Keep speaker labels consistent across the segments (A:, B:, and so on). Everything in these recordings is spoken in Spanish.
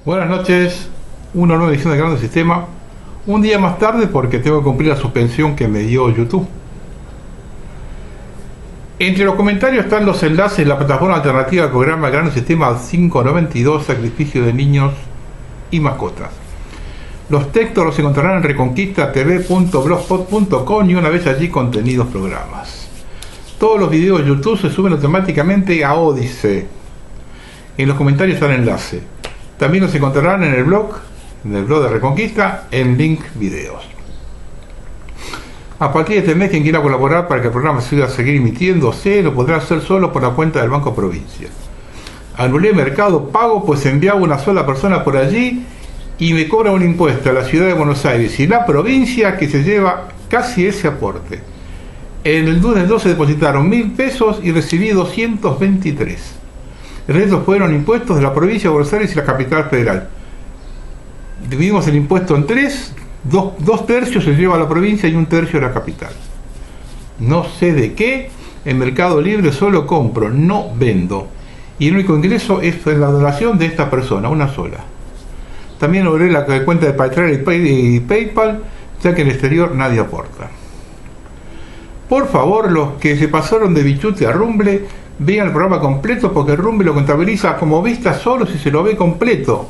A: Buenas noches, una nueva edición de Grande Sistema. Un día más tarde porque tengo que cumplir la suspensión que me dio YouTube. Entre los comentarios están los enlaces de la plataforma alternativa al programa Grande Sistema 592, Sacrificio de Niños y Mascotas. Los textos los encontrarán en reconquistatv.blogspot.com y una vez allí contenidos programas. Todos los videos de YouTube se suben automáticamente a Odysee. En los comentarios está el enlace. También los encontrarán en el blog de Reconquista, en link videos. A partir de este mes, quien quiera colaborar para que el programa siga seguir emitiéndose, lo podrá hacer solo por la cuenta del Banco Provincia. Anulé Mercado Pago, pues enviaba una sola persona por allí y me cobra un impuesto a la ciudad de Buenos Aires y la provincia que se lleva casi ese aporte. En el lunes 12 depositaron 1.000 pesos y recibí 223. El resto fueron impuestos de la provincia de Buenos Aires y la capital federal. Dividimos el impuesto en tres, dos tercios se lleva a la provincia y un tercio a la capital. No sé de qué, en Mercado Libre solo compro, no vendo. Y el único ingreso es la donación de esta persona, una sola. También logré la cuenta de Patreon y PayPal, ya que en el exterior nadie aporta. Por favor, los que se pasaron de Bichute a Rumble, vean el programa completo porque Rumble lo contabiliza como vista solo si se lo ve completo.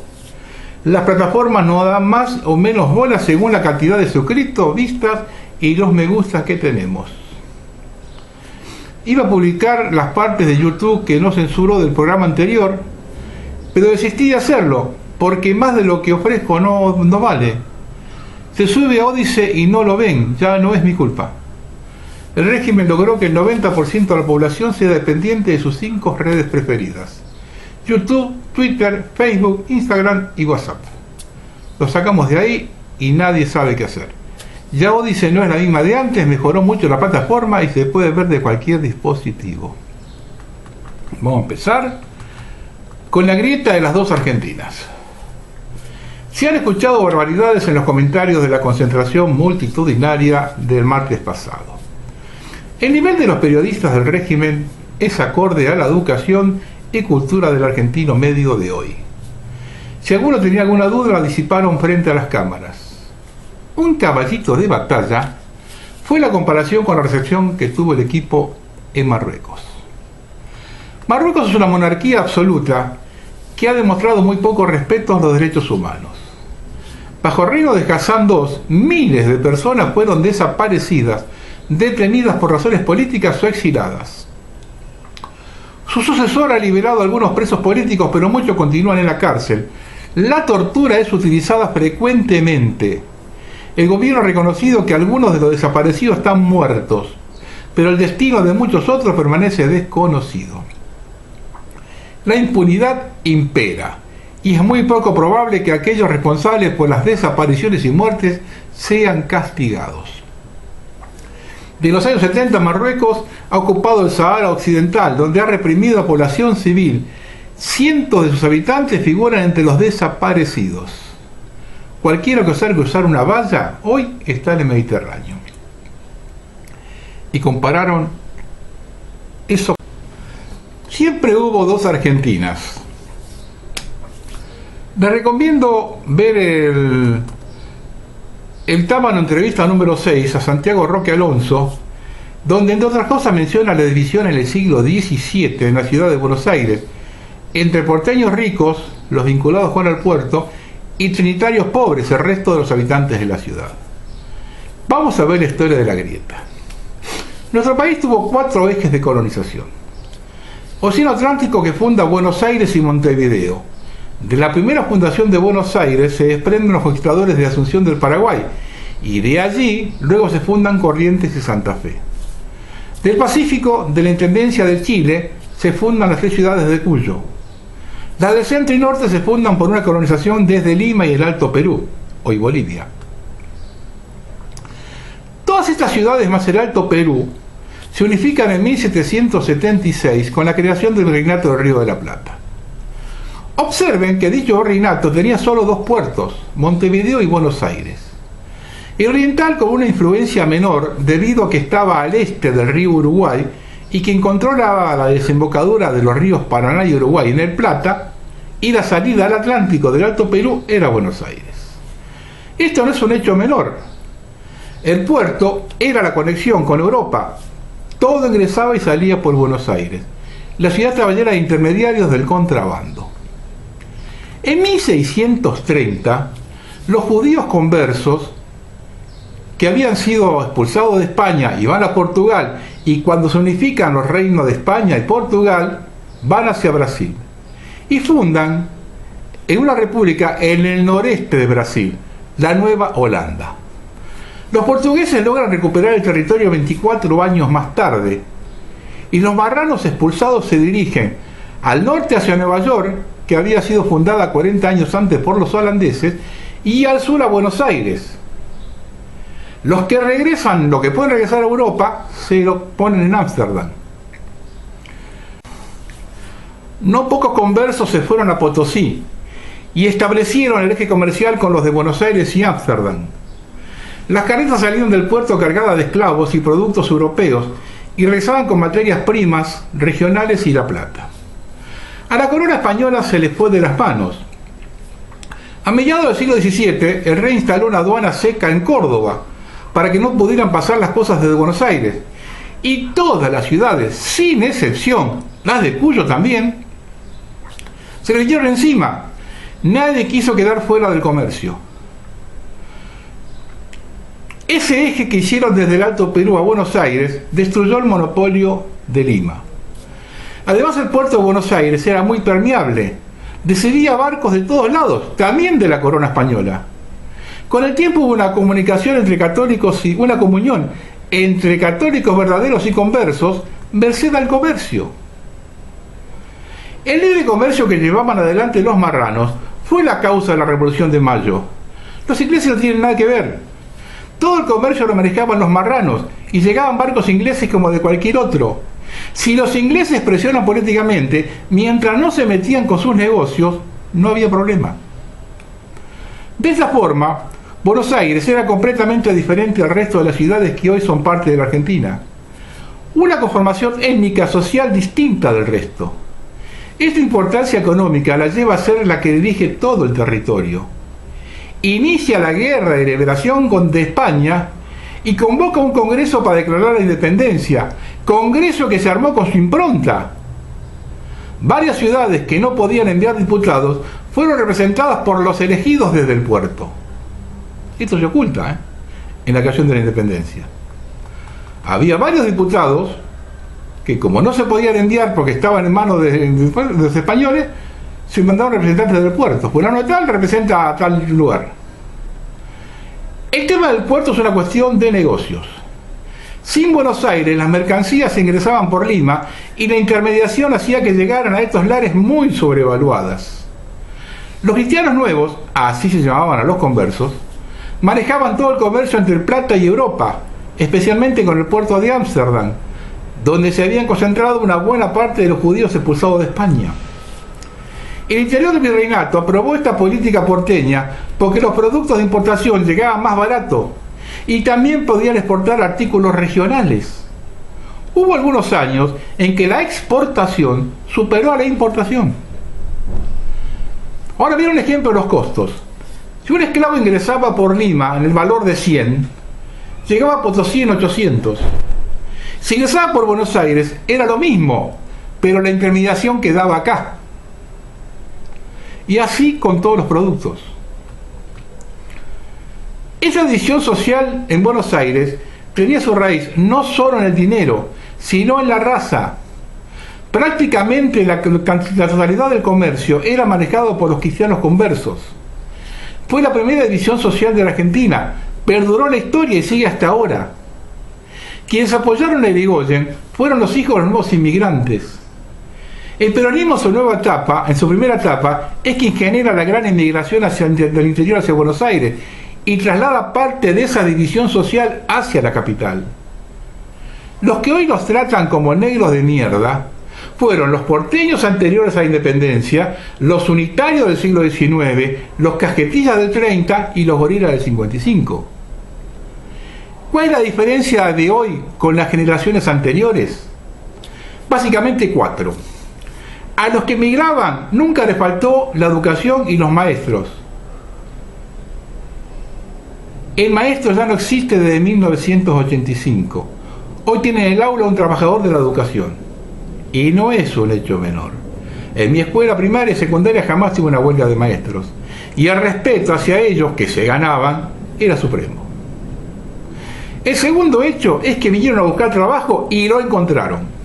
A: Las plataformas no dan más o menos bolas según la cantidad de suscritos, vistas y los me gusta que tenemos. Iba a publicar las partes de YouTube que no censuró del programa anterior, pero desistí de hacerlo porque más de lo que ofrezco no vale. Se sube a Odysee y no lo ven, ya no es mi culpa. El régimen logró que el 90% de la población sea dependiente de sus 5 redes preferidas: YouTube, Twitter, Facebook, Instagram y WhatsApp. Lo sacamos de ahí y nadie sabe qué hacer. Ya Odysee no es la misma de antes, mejoró mucho la plataforma y se puede ver de cualquier dispositivo. Vamos a empezar con la grieta de las dos Argentinas. Se han escuchado barbaridades en los comentarios de la concentración multitudinaria del martes pasado. El nivel de los periodistas del régimen es acorde a la educación y cultura del argentino medio de hoy. Si alguno tenía alguna duda, la disiparon frente a las cámaras. Un caballito de batalla fue la comparación con la recepción que tuvo el equipo en Marruecos. Marruecos es una monarquía absoluta que ha demostrado muy poco respeto a los derechos humanos. Bajo el reino de Hassan II, miles de personas fueron desaparecidas, detenidas por razones políticas o exiladas. Su sucesor ha liberado a algunos presos políticos, pero muchos continúan en la cárcel. La tortura es utilizada frecuentemente. El gobierno ha reconocido que algunos de los desaparecidos están muertos, pero el destino de muchos otros permanece desconocido. La impunidad impera, y es muy poco probable que aquellos responsables por las desapariciones y muertes sean castigados. De los años 70, Marruecos ha ocupado el Sahara Occidental, donde ha reprimido a población civil. Cientos de sus habitantes figuran entre los desaparecidos. Cualquiera que osara cruzar una valla, hoy está en el Mediterráneo. Y compararon eso. Siempre hubo dos Argentinas. Les recomiendo ver el Tábano entrevista número 6 a Santiago Roque Alonso, donde entre otras cosas menciona la división en el siglo XVII en la ciudad de Buenos Aires, entre porteños ricos, los vinculados con el puerto, y trinitarios pobres, el resto de los habitantes de la ciudad. Vamos a ver la historia de la grieta. Nuestro país tuvo 4 ejes de colonización. Océano Atlántico, que funda Buenos Aires y Montevideo. De la primera fundación de Buenos Aires se desprenden los conquistadores de Asunción del Paraguay, y de allí luego se fundan Corrientes y Santa Fe. Del Pacífico, de la Intendencia de Chile, se fundan las 3 ciudades de Cuyo. Las del centro y norte se fundan por una colonización desde Lima y el Alto Perú, hoy Bolivia. Todas estas ciudades más el Alto Perú se unifican en 1776 con la creación del Virreinato del Río de la Plata. Observen que dicho reinato tenía solo 2 puertos, Montevideo y Buenos Aires. El oriental con una influencia menor debido a que estaba al este del río Uruguay y quien controlaba la desembocadura de los ríos Paraná y Uruguay en el Plata, y la salida al Atlántico del Alto Perú era Buenos Aires. Esto no es un hecho menor. El puerto era la conexión con Europa. Todo ingresaba y salía por Buenos Aires. La ciudad estaba llena de intermediarios del contrabando. En 1630, los judíos conversos que habían sido expulsados de España y van a Portugal, y cuando se unifican los reinos de España y Portugal, van hacia Brasil y fundan en una república en el noreste de Brasil, la Nueva Holanda. Los portugueses logran recuperar el territorio 24 años más tarde, y los marranos expulsados se dirigen al norte hacia Nueva York, que había sido fundada 40 años antes por los holandeses, y al sur a Buenos Aires. Los que regresan, los que pueden regresar a Europa, se lo ponen en Ámsterdam. No pocos conversos se fueron a Potosí y establecieron el eje comercial con los de Buenos Aires y Ámsterdam. Las carretas salieron del puerto cargadas de esclavos y productos europeos y regresaban con materias primas regionales y la plata. A la corona española se les fue de las manos. A mediados del siglo XVII, el rey instaló una aduana seca en Córdoba para que no pudieran pasar las cosas desde Buenos Aires. Y todas las ciudades, sin excepción, las de Cuyo también, se le vinieron encima. Nadie quiso quedar fuera del comercio. Ese eje que hicieron desde el Alto Perú a Buenos Aires destruyó el monopolio de Lima. Además, el puerto de Buenos Aires era muy permeable. Recibía barcos de todos lados, también de la corona española. Con el tiempo hubo una comunicación entre católicos y una comunión entre católicos verdaderos y conversos, merced al comercio. El libre comercio que llevaban adelante los marranos fue la causa de la Revolución de Mayo. Los ingleses no tienen nada que ver. Todo el comercio lo manejaban los marranos y llegaban barcos ingleses como de cualquier otro. Si los ingleses presionan políticamente, mientras no se metían con sus negocios, no había problema. De esa forma, Buenos Aires era completamente diferente al resto de las ciudades que hoy son parte de la Argentina. Una conformación étnica social distinta del resto. Esta importancia económica la lleva a ser la que dirige todo el territorio. Inicia la guerra de liberación de España y convoca un congreso para declarar la independencia, congreso que se armó con su impronta. Varias ciudades que no podían enviar diputados fueron representadas por los elegidos desde el puerto. Esto se oculta en la creación de la independencia. Había varios diputados que, como no se podían enviar porque estaban en manos de los españoles, se mandaron representantes del puerto. Fulano de tal representa a tal lugar. El tema del puerto es una cuestión de negocios. Sin Buenos Aires, las mercancías se ingresaban por Lima y la intermediación hacía que llegaran a estos lares muy sobrevaluadas. Los cristianos nuevos, así se llamaban a los conversos, manejaban todo el comercio entre el Plata y Europa, especialmente con el puerto de Ámsterdam, donde se habían concentrado una buena parte de los judíos expulsados de España. El interior del virreinato aprobó esta política porteña porque los productos de importación llegaban más barato y también podían exportar artículos regionales. Hubo algunos años en que la exportación superó a la importación. Ahora viene un ejemplo de los costos. Si un esclavo ingresaba por Lima en el valor de 100, llegaba a Potosí en 800. Si ingresaba por Buenos Aires era lo mismo, pero la intermediación quedaba acá. Y así con todos los productos. Esa división social en Buenos Aires tenía su raíz no solo en el dinero, sino en la raza. Prácticamente la totalidad del comercio era manejado por los cristianos conversos. Fue la primera división social de la Argentina, perduró la historia y sigue hasta ahora. Quienes apoyaron a Irigoyen fueron los hijos de los nuevos inmigrantes. El peronismo en su primera etapa, es quien genera la gran inmigración del interior hacia Buenos Aires y traslada parte de esa división social hacia la capital. Los que hoy los tratan como negros de mierda fueron los porteños anteriores a la independencia, los unitarios del siglo XIX, los cajetillas del 30 y los gorilas del 55. ¿Cuál es la diferencia de hoy con las generaciones anteriores? Básicamente 4. A los que emigraban nunca les faltó la educación y los maestros. El maestro ya no existe desde 1985. Hoy tiene en el aula un trabajador de la educación. Y no es un hecho menor. En mi escuela primaria y secundaria jamás hubo una huelga de maestros. Y el respeto hacia ellos, que se ganaban, era supremo. El segundo hecho es que vinieron a buscar trabajo y lo encontraron.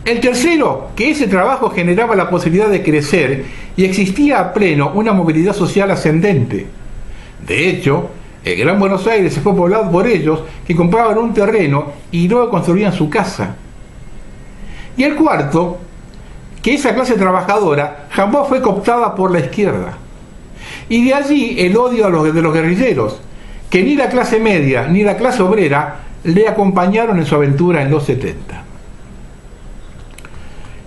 A: El tercero, que ese trabajo generaba la posibilidad de crecer y existía a pleno una movilidad social ascendente. De hecho, el Gran Buenos Aires se fue poblado por ellos que compraban un terreno y luego construían su casa. Y el cuarto, que esa clase trabajadora jamás fue cooptada por la izquierda. Y de allí el odio de los guerrilleros, que ni la clase media ni la clase obrera le acompañaron en su aventura en los 70.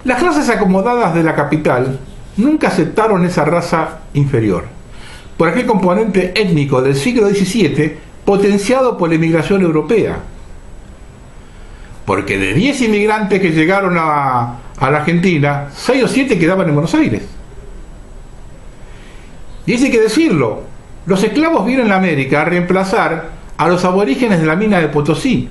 A: Las clases acomodadas de la capital nunca aceptaron esa raza inferior, por aquel componente étnico del siglo XVII potenciado por la inmigración europea. Porque de 10 inmigrantes que llegaron a la Argentina, 6 o 7 quedaban en Buenos Aires. Y eso hay que decirlo, los esclavos vienen a América a reemplazar a los aborígenes de la mina de Potosí.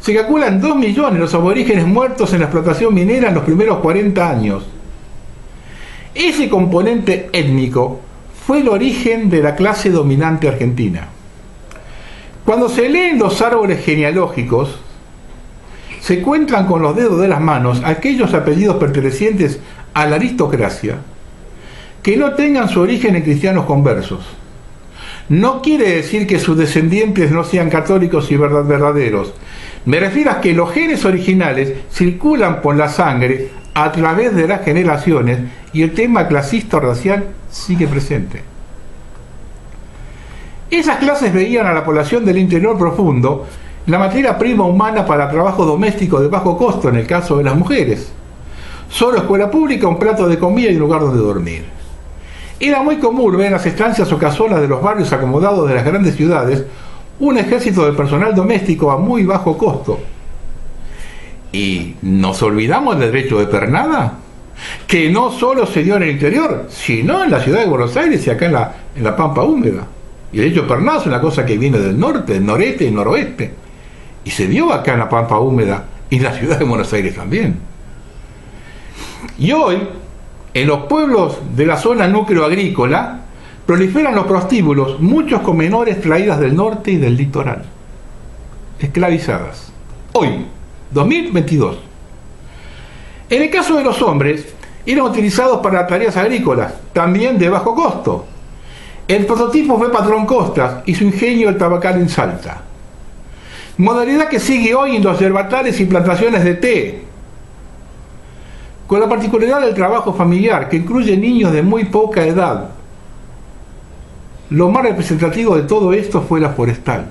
A: Se calculan 2 millones los aborígenes muertos en la explotación minera en los primeros 40 años. Ese componente étnico fue el origen de la clase dominante argentina. Cuando se leen los árboles genealógicos, se cuentan con los dedos de las manos aquellos apellidos pertenecientes a la aristocracia que no tengan su origen en cristianos conversos. No quiere decir que sus descendientes no sean católicos y verdaderos. Me refiero a que los genes originales circulan por la sangre a través de las generaciones y el tema clasista o racial sigue presente. Esas clases veían a la población del interior profundo la materia prima humana para trabajo doméstico de bajo costo en el caso de las mujeres. Solo escuela pública, un plato de comida y un lugar donde dormir. Era muy común ver en las estancias o casonas de los barrios acomodados de las grandes ciudades un ejército de personal doméstico a muy bajo costo. ¿Y nos olvidamos del derecho de pernada? Que no solo se dio en el interior, sino en la ciudad de Buenos Aires y acá en la Pampa Húmeda. Y el derecho de pernada es una cosa que viene del norte, del noreste y del noroeste. Y se dio acá en la Pampa Húmeda y en la ciudad de Buenos Aires también. Y hoy, en los pueblos de la zona núcleo agrícola, proliferan los prostíbulos, muchos con menores traídas del norte y del litoral, esclavizadas. Hoy, 2022. En el caso de los hombres, eran utilizados para tareas agrícolas, también de bajo costo. El prototipo fue Patrón Costas y su ingenio el tabacal en Salta. Modalidad que sigue hoy en los yerbatales y plantaciones de té, con la particularidad del trabajo familiar, que incluye niños de muy poca edad. Lo más representativo de todo esto fue la forestal.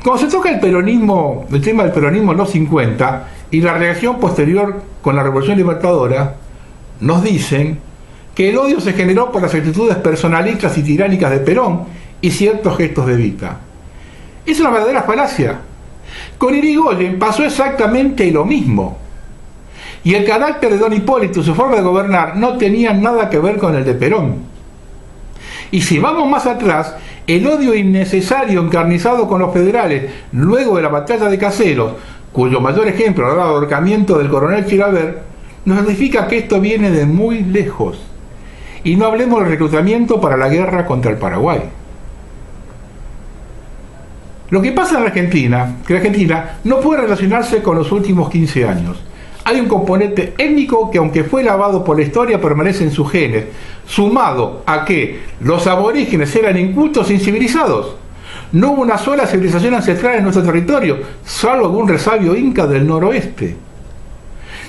A: Cuando se toca el tema del peronismo en los 50 y la reacción posterior con la Revolución Libertadora, nos dicen que el odio se generó por las actitudes personalistas y tiránicas de Perón y ciertos gestos de Evita. Es una verdadera falacia. Con Irigoyen pasó exactamente lo mismo. Y el carácter de don Hipólito y su forma de gobernar no tenían nada que ver con el de Perón. Y si vamos más atrás, el odio innecesario encarnizado con los federales luego de la batalla de Caseros, cuyo mayor ejemplo era el ahorcamiento del coronel Chilaver, nos significa que esto viene de muy lejos. Y no hablemos del reclutamiento para la guerra contra el Paraguay. Lo que pasa en la Argentina, que la Argentina no puede relacionarse con los últimos 15 años. Hay un componente étnico que, aunque fue lavado por la historia, permanece en sus genes, sumado a que los aborígenes eran incultos e incivilizados. No hubo una sola civilización ancestral en nuestro territorio, salvo algún resabio inca del noroeste.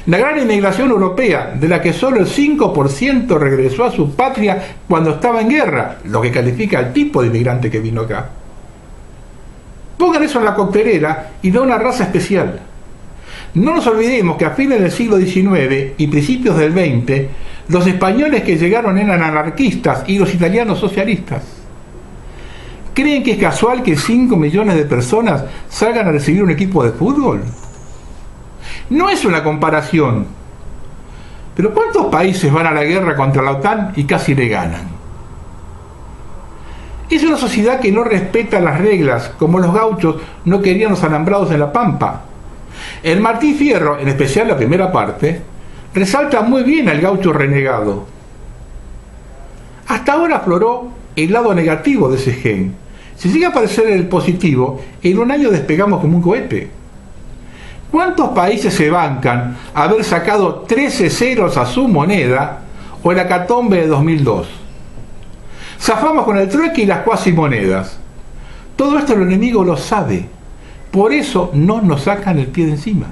A: La gran inmigración europea, de la que solo el 5% regresó a su patria cuando estaba en guerra, lo que califica al tipo de inmigrante que vino acá. Pongan eso en la coctelera y da una raza especial. No nos olvidemos que a fines del siglo XIX y principios del XX, los españoles que llegaron eran anarquistas y los italianos socialistas. ¿Creen que es casual que 5 millones de personas salgan a recibir un equipo de fútbol? No es una comparación, Pero ¿cuántos países van a la guerra contra la OTAN y casi le ganan? Es una sociedad que no respeta las reglas, como los gauchos no querían los alambrados en la pampa. El Martín Fierro, en especial la primera parte, resalta muy bien al gaucho renegado. Hasta ahora afloró el lado negativo de ese gen. Si llega a aparecer el positivo, en un año despegamos como un cohete. ¿Cuántos países se bancan haber sacado 13 ceros a su moneda o la hecatombe de 2002? Zafamos con el trueque y las cuasimonedas. Todo esto el enemigo lo sabe. Por eso no nos sacan el pie de encima.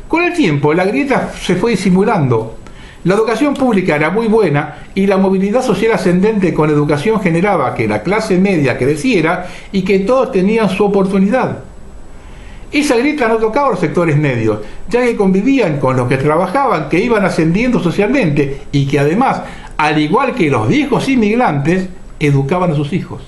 A: Con el tiempo, la grieta se fue disimulando. La educación pública era muy buena y la movilidad social ascendente con educación generaba que la clase media creciera y que todos tenían su oportunidad. Esa grieta no tocaba a los sectores medios, ya que convivían con los que trabajaban, que iban ascendiendo socialmente y que además, al igual que los viejos inmigrantes, educaban a sus hijos.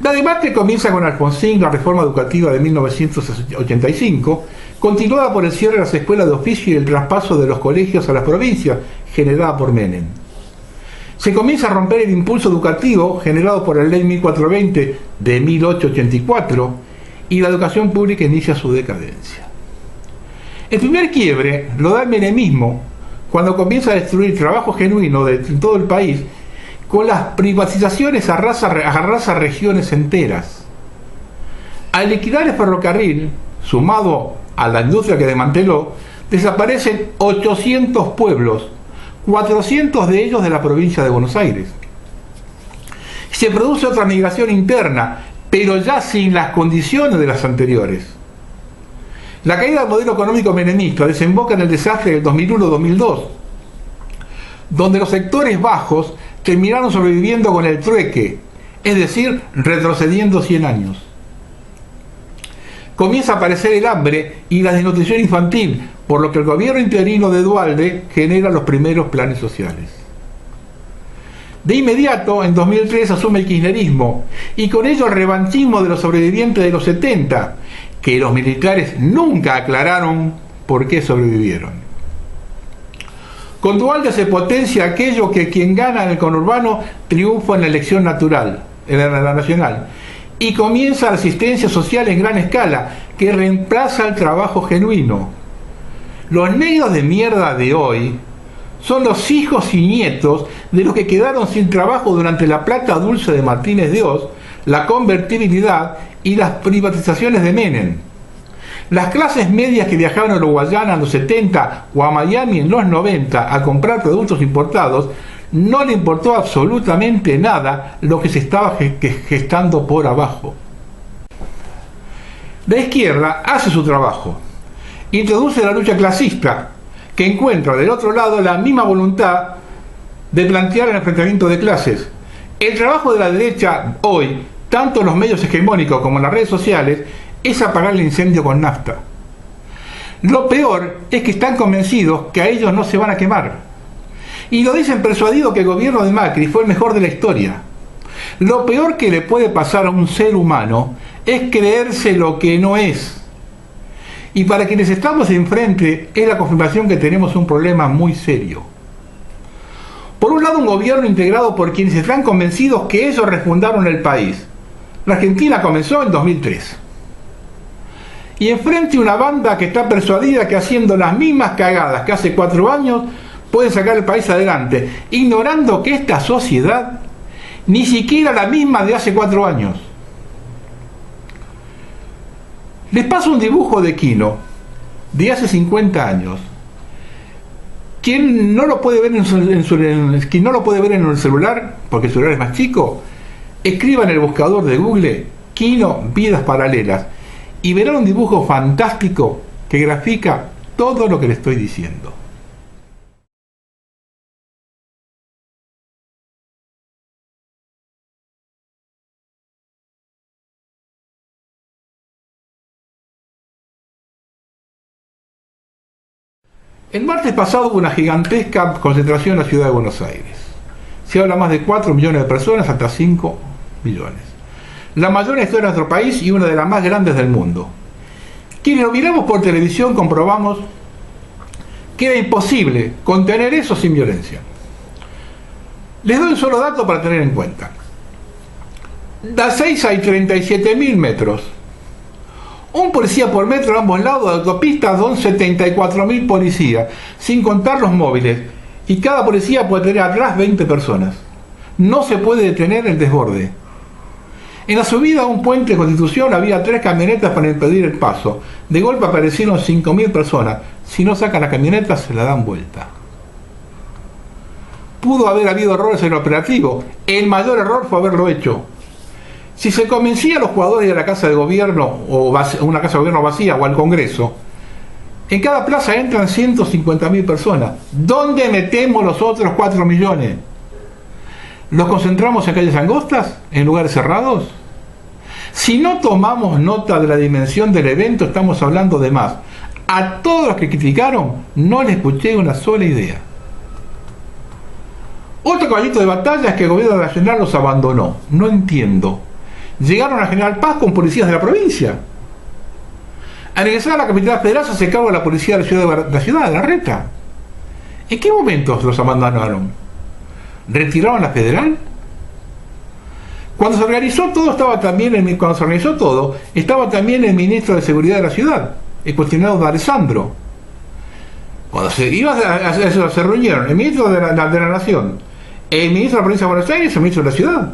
A: La debate comienza con Alfonsín, la reforma educativa de 1985, continuada por el cierre de las escuelas de oficio y el traspaso de los colegios a las provincias, generada por Menem. Se comienza a romper el impulso educativo generado por la Ley 1420 de 1884 y la educación pública inicia su decadencia. El primer quiebre lo da el menemismo cuando comienza a destruir trabajo genuino de todo el país con las privatizaciones arrasa regiones enteras. Al liquidar el ferrocarril, sumado a la industria que desmanteló, desaparecen 800 pueblos, 400 de ellos de la provincia de Buenos Aires. Se produce otra migración interna, pero ya sin las condiciones de las anteriores. La caída del modelo económico menemista desemboca en el desastre del 2001-2002, donde los sectores bajos terminaron sobreviviendo con el trueque, es decir, retrocediendo 100 años. Comienza a aparecer el hambre y la desnutrición infantil, por lo que el gobierno interino de Duhalde genera los primeros planes sociales. De inmediato, en 2003 asume el kirchnerismo, y con ello el revanchismo de los sobrevivientes de los 70, que los militares nunca aclararon por qué sobrevivieron. Con Duhalde se potencia aquello que quien gana en el conurbano triunfa en la elección natural, en la nacional, y comienza la asistencia social en gran escala, que reemplaza el trabajo genuino. Los negros de mierda de hoy son los hijos y nietos de los que quedaron sin trabajo durante la plata dulce de Martínez de Oz, la convertibilidad y las privatizaciones de Menem. Las clases medias que viajaban a Uruguayana en los 70 o a Miami en los 90 a comprar productos importados, no le importó absolutamente nada lo que se estaba gestando por abajo. La izquierda hace su trabajo. Introduce la lucha clasista, que encuentra del otro lado la misma voluntad de plantear el enfrentamiento de clases. El trabajo de la derecha hoy, tanto en los medios hegemónicos como en las redes sociales, es apagar el incendio con nafta. Lo peor es que están convencidos que a ellos no se van a quemar. Y lo dicen persuadidos que el gobierno de Macri fue el mejor de la historia. Lo peor que le puede pasar a un ser humano es creerse lo que no es. Y para quienes estamos enfrente es la confirmación que tenemos un problema muy serio. Por un lado, un gobierno integrado por quienes están convencidos que ellos refundaron el país. La Argentina comenzó en 2003. Y enfrente una banda que está persuadida que haciendo las mismas cagadas que hace 4 años puede sacar el país adelante, ignorando que esta sociedad ni siquiera la misma de hace 4 años. Les paso un dibujo de Quino de hace 50 años. Quien no lo puede ver quien no lo puede ver en el celular, porque el celular es más chico, escriba en el buscador de Google Quino Vidas Paralelas y verán un dibujo fantástico que grafica todo lo que le estoy diciendo. El martes pasado hubo una gigantesca concentración en la ciudad de Buenos Aires. Se habla más de 4 millones de personas, hasta 5 millones. La mayor en la historia de nuestro país y una de las más grandes del mundo. Quienes lo miramos por televisión comprobamos que era imposible contener eso sin violencia. Les doy un solo dato para tener en cuenta. De Ezeiza hay 37.000 metros. Un policía por metro a ambos lados de autopistas son 74.000 policías, sin contar los móviles. Y cada policía puede tener atrás 20 personas. No se puede detener el desborde. En la subida a un puente de Constitución había 3 camionetas para impedir el paso. De golpe aparecieron 5.000 personas. Si no sacan la camioneta, se la dan vuelta. Pudo haber habido errores en el operativo. El mayor error fue haberlo hecho. Si se convencía a los jugadores de la Casa de Gobierno, o una Casa de Gobierno vacía, o al Congreso, en cada plaza entran 150.000 personas. ¿Dónde metemos los otros 4 millones? ¿Los concentramos en calles angostas? ¿En lugares cerrados? Si no tomamos nota de la dimensión del evento, estamos hablando de más. A todos los que criticaron, no les escuché una sola idea. Otro caballito de batalla es que el gobierno nacional los abandonó. No entiendo. Llegaron a General Paz con policías de la provincia. Al ingresar a la capital federal se hace cargo de la policía de la ciudad, de la Reta. ¿En qué momentos los abandonaron? ¿Retiraron la federal? Cuando se organizó todo estaba también el ministro de Seguridad de la ciudad, el cuestionado de Alessandro. Cuando se reunieron el ministro de la Nación, el ministro de la provincia de Buenos Aires y el ministro de la ciudad.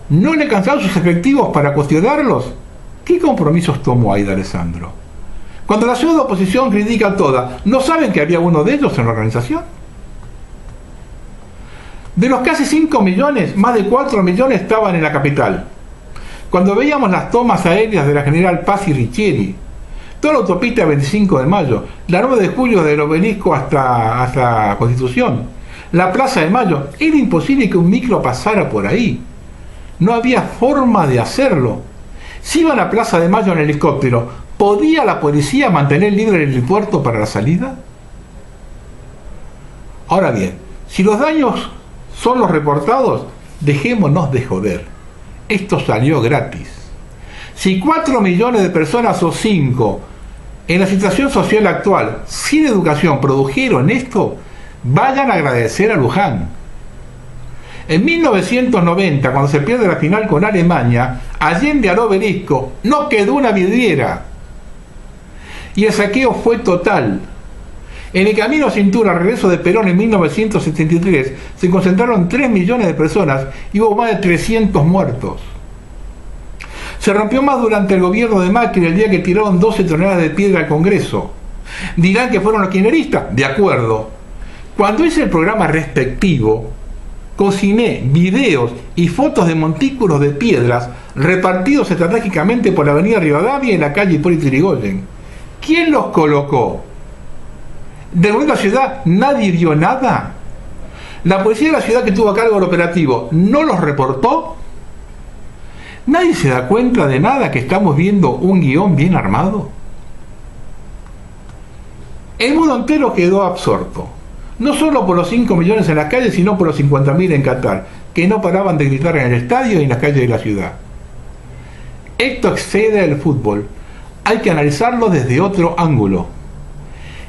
A: ¿No le alcanzaron sus efectivos para cuestionarlos? ¿Qué compromisos tomó ahí de Alessandro? Cuando la ciudad de oposición critica toda, ¿no saben que había uno de ellos en la organización? De los casi 5 millones, más de 4 millones estaban en la capital. Cuando veíamos las tomas aéreas de la General Paz y Riccieri, toda la autopista 25 de Mayo, la 9 de julio del Obelisco hasta Constitución, la Plaza de Mayo, era imposible que un micro pasara por ahí. No había forma de hacerlo. Si iban a Plaza de Mayo en helicóptero, ¿podía la policía mantener libre el helipuerto para la salida? Ahora bien, si los daños son los reportados, dejémonos de joder. Esto salió gratis. Si 4 millones de personas o 5 en la situación social actual, sin educación, produjeron esto, vayan a agradecer a Luján. En 1990, cuando se pierde la final con Alemania, allende al Obelisco, no quedó una vidriera. Y el saqueo fue total. En el camino a Cintura, al regreso de Perón en 1973, se concentraron 3 millones de personas y hubo más de 300 muertos. Se rompió más durante el gobierno de Macri el día que tiraron 12 toneladas de piedra al Congreso. ¿Dirán que fueron los kirchneristas? De acuerdo. Cuando hice el programa respectivo, cociné videos y fotos de montículos de piedras repartidos estratégicamente por la avenida Rivadavia y la calle Hipólito Yrigoyen. ¿Quién los colocó? ¿De la ciudad nadie vio nada? ¿La policía de la ciudad que tuvo a cargo el operativo no los reportó? ¿Nadie se da cuenta de nada, que estamos viendo un guión bien armado? El mundo entero quedó absorto. No solo por los 5 millones en las calles, sino por los 50.000 en Qatar, que no paraban de gritar en el estadio y en las calles de la ciudad. Esto excede el fútbol. Hay que analizarlo desde otro ángulo.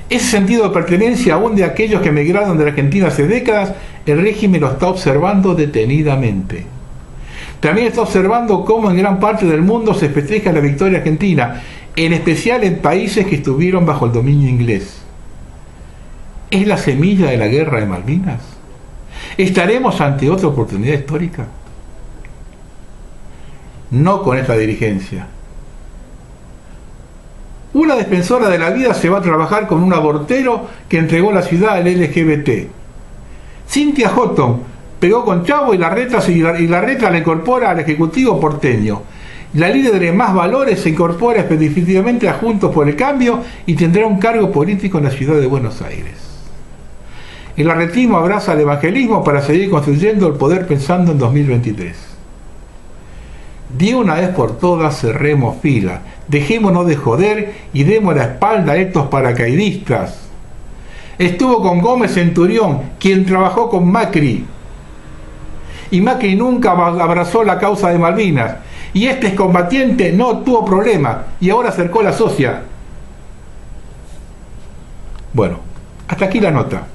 A: Ese sentido de pertenencia, aún de aquellos que emigraron de la Argentina hace décadas, el régimen lo está observando detenidamente. También está observando cómo en gran parte del mundo se festeja la victoria argentina, en especial en países que estuvieron bajo el dominio inglés. ¿Es la semilla de la guerra de Malvinas? ¿Estaremos ante otra oportunidad histórica? No con esta dirigencia. Una defensora de la vida se va a trabajar con un abortero que entregó la ciudad al LGBT. Cynthia Houghton pegó con Chavo y Larreta la incorpora al Ejecutivo porteño. La líder de Más Valores se incorpora específicamente a Juntos por el Cambio y tendrá un cargo político en la ciudad de Buenos Aires. El arretismo abraza al evangelismo para seguir construyendo el poder pensando en 2023. De una vez por todas cerremos fila, dejémonos de joder y demos la espalda a estos paracaidistas. Estuvo con Gómez Centurión, quien trabajó con Macri. Y Macri nunca abrazó la causa de Malvinas. Y este excombatiente no tuvo problema y ahora acercó la socia. Bueno, hasta aquí la nota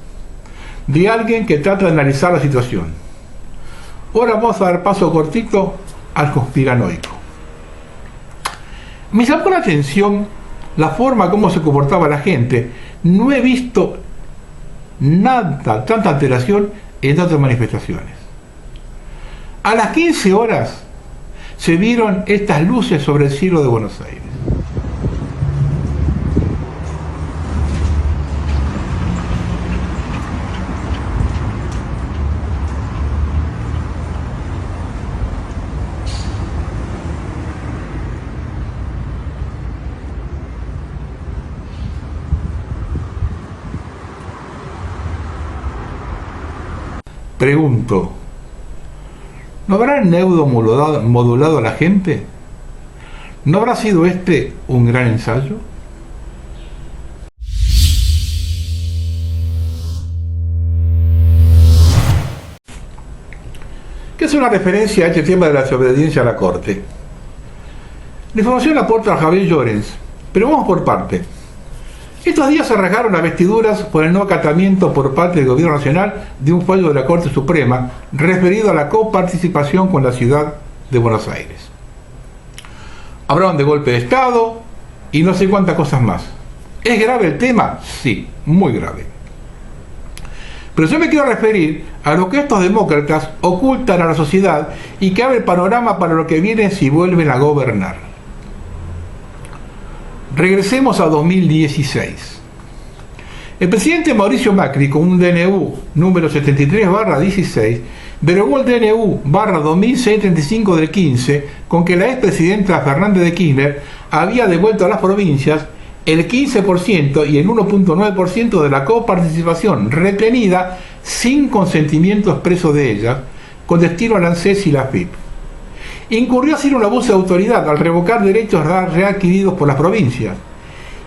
A: de alguien que trata de analizar la situación. Ahora vamos a dar paso cortito al conspiranoico. Me llamó la atención la forma como se comportaba la gente. No he visto tanta alteración en otras manifestaciones. A las 15 horas se vieron estas luces sobre el cielo de Buenos Aires. Pregunto, ¿no habrá modulado a la gente? ¿No habrá sido este un gran ensayo? ¿Qué es una referencia a este tema de la desobediencia a la Corte? La información la aporta Javier Llorens, pero vamos por parte. Estos días se rasgaron las vestiduras por el no acatamiento por parte del Gobierno Nacional de un fallo de la Corte Suprema referido a la coparticipación con la ciudad de Buenos Aires. Hablaron de golpe de Estado y no sé cuántas cosas más. ¿Es grave el tema? Sí, muy grave. Pero yo me quiero referir a lo que estos demócratas ocultan a la sociedad y que abre el panorama para lo que viene si vuelven a gobernar. Regresemos a 2016. El presidente Mauricio Macri, con un DNU número 73/16, derogó el DNU /2635 del 15, con que la expresidenta Fernández de Kirchner había devuelto a las provincias el 15% y el 1.9% de la coparticipación retenida sin consentimiento expreso de ellas, con destino al ANSES y la AFIP. Incurrió así en un abuso de autoridad al revocar derechos readquiridos por las provincias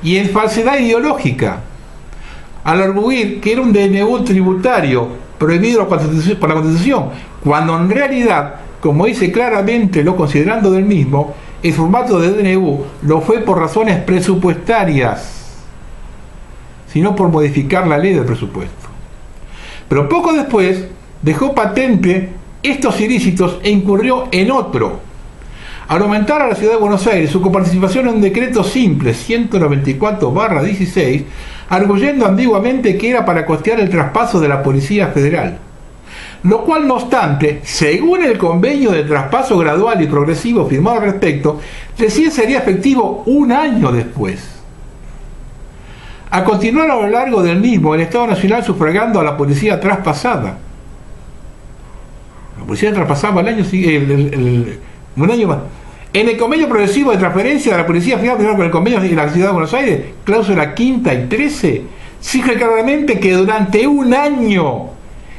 A: y en falsedad ideológica al arguir que era un DNU tributario prohibido por la Constitución, cuando en realidad, como dice claramente lo considerando del mismo, el formato de DNU lo fue por razones presupuestarias, sino por modificar la ley del presupuesto. Pero poco después dejó patente estos ilícitos e incurrió en otro, al aumentar a la ciudad de Buenos Aires su coparticipación en un decreto simple 194/16, arguyendo ambiguamente que era para costear el traspaso de la Policía Federal, lo cual no obstante, según el convenio de traspaso gradual y progresivo firmado al respecto, recién sería efectivo un año después. A continuar a lo largo del mismo, el Estado Nacional sufragando a la policía traspasada. La policía traspasaba el año siguiente, un año más. En el convenio progresivo de transferencia de la Policía Federal con el convenio de la Ciudad de Buenos Aires, cláusula 5 y 13, exige claramente que durante un año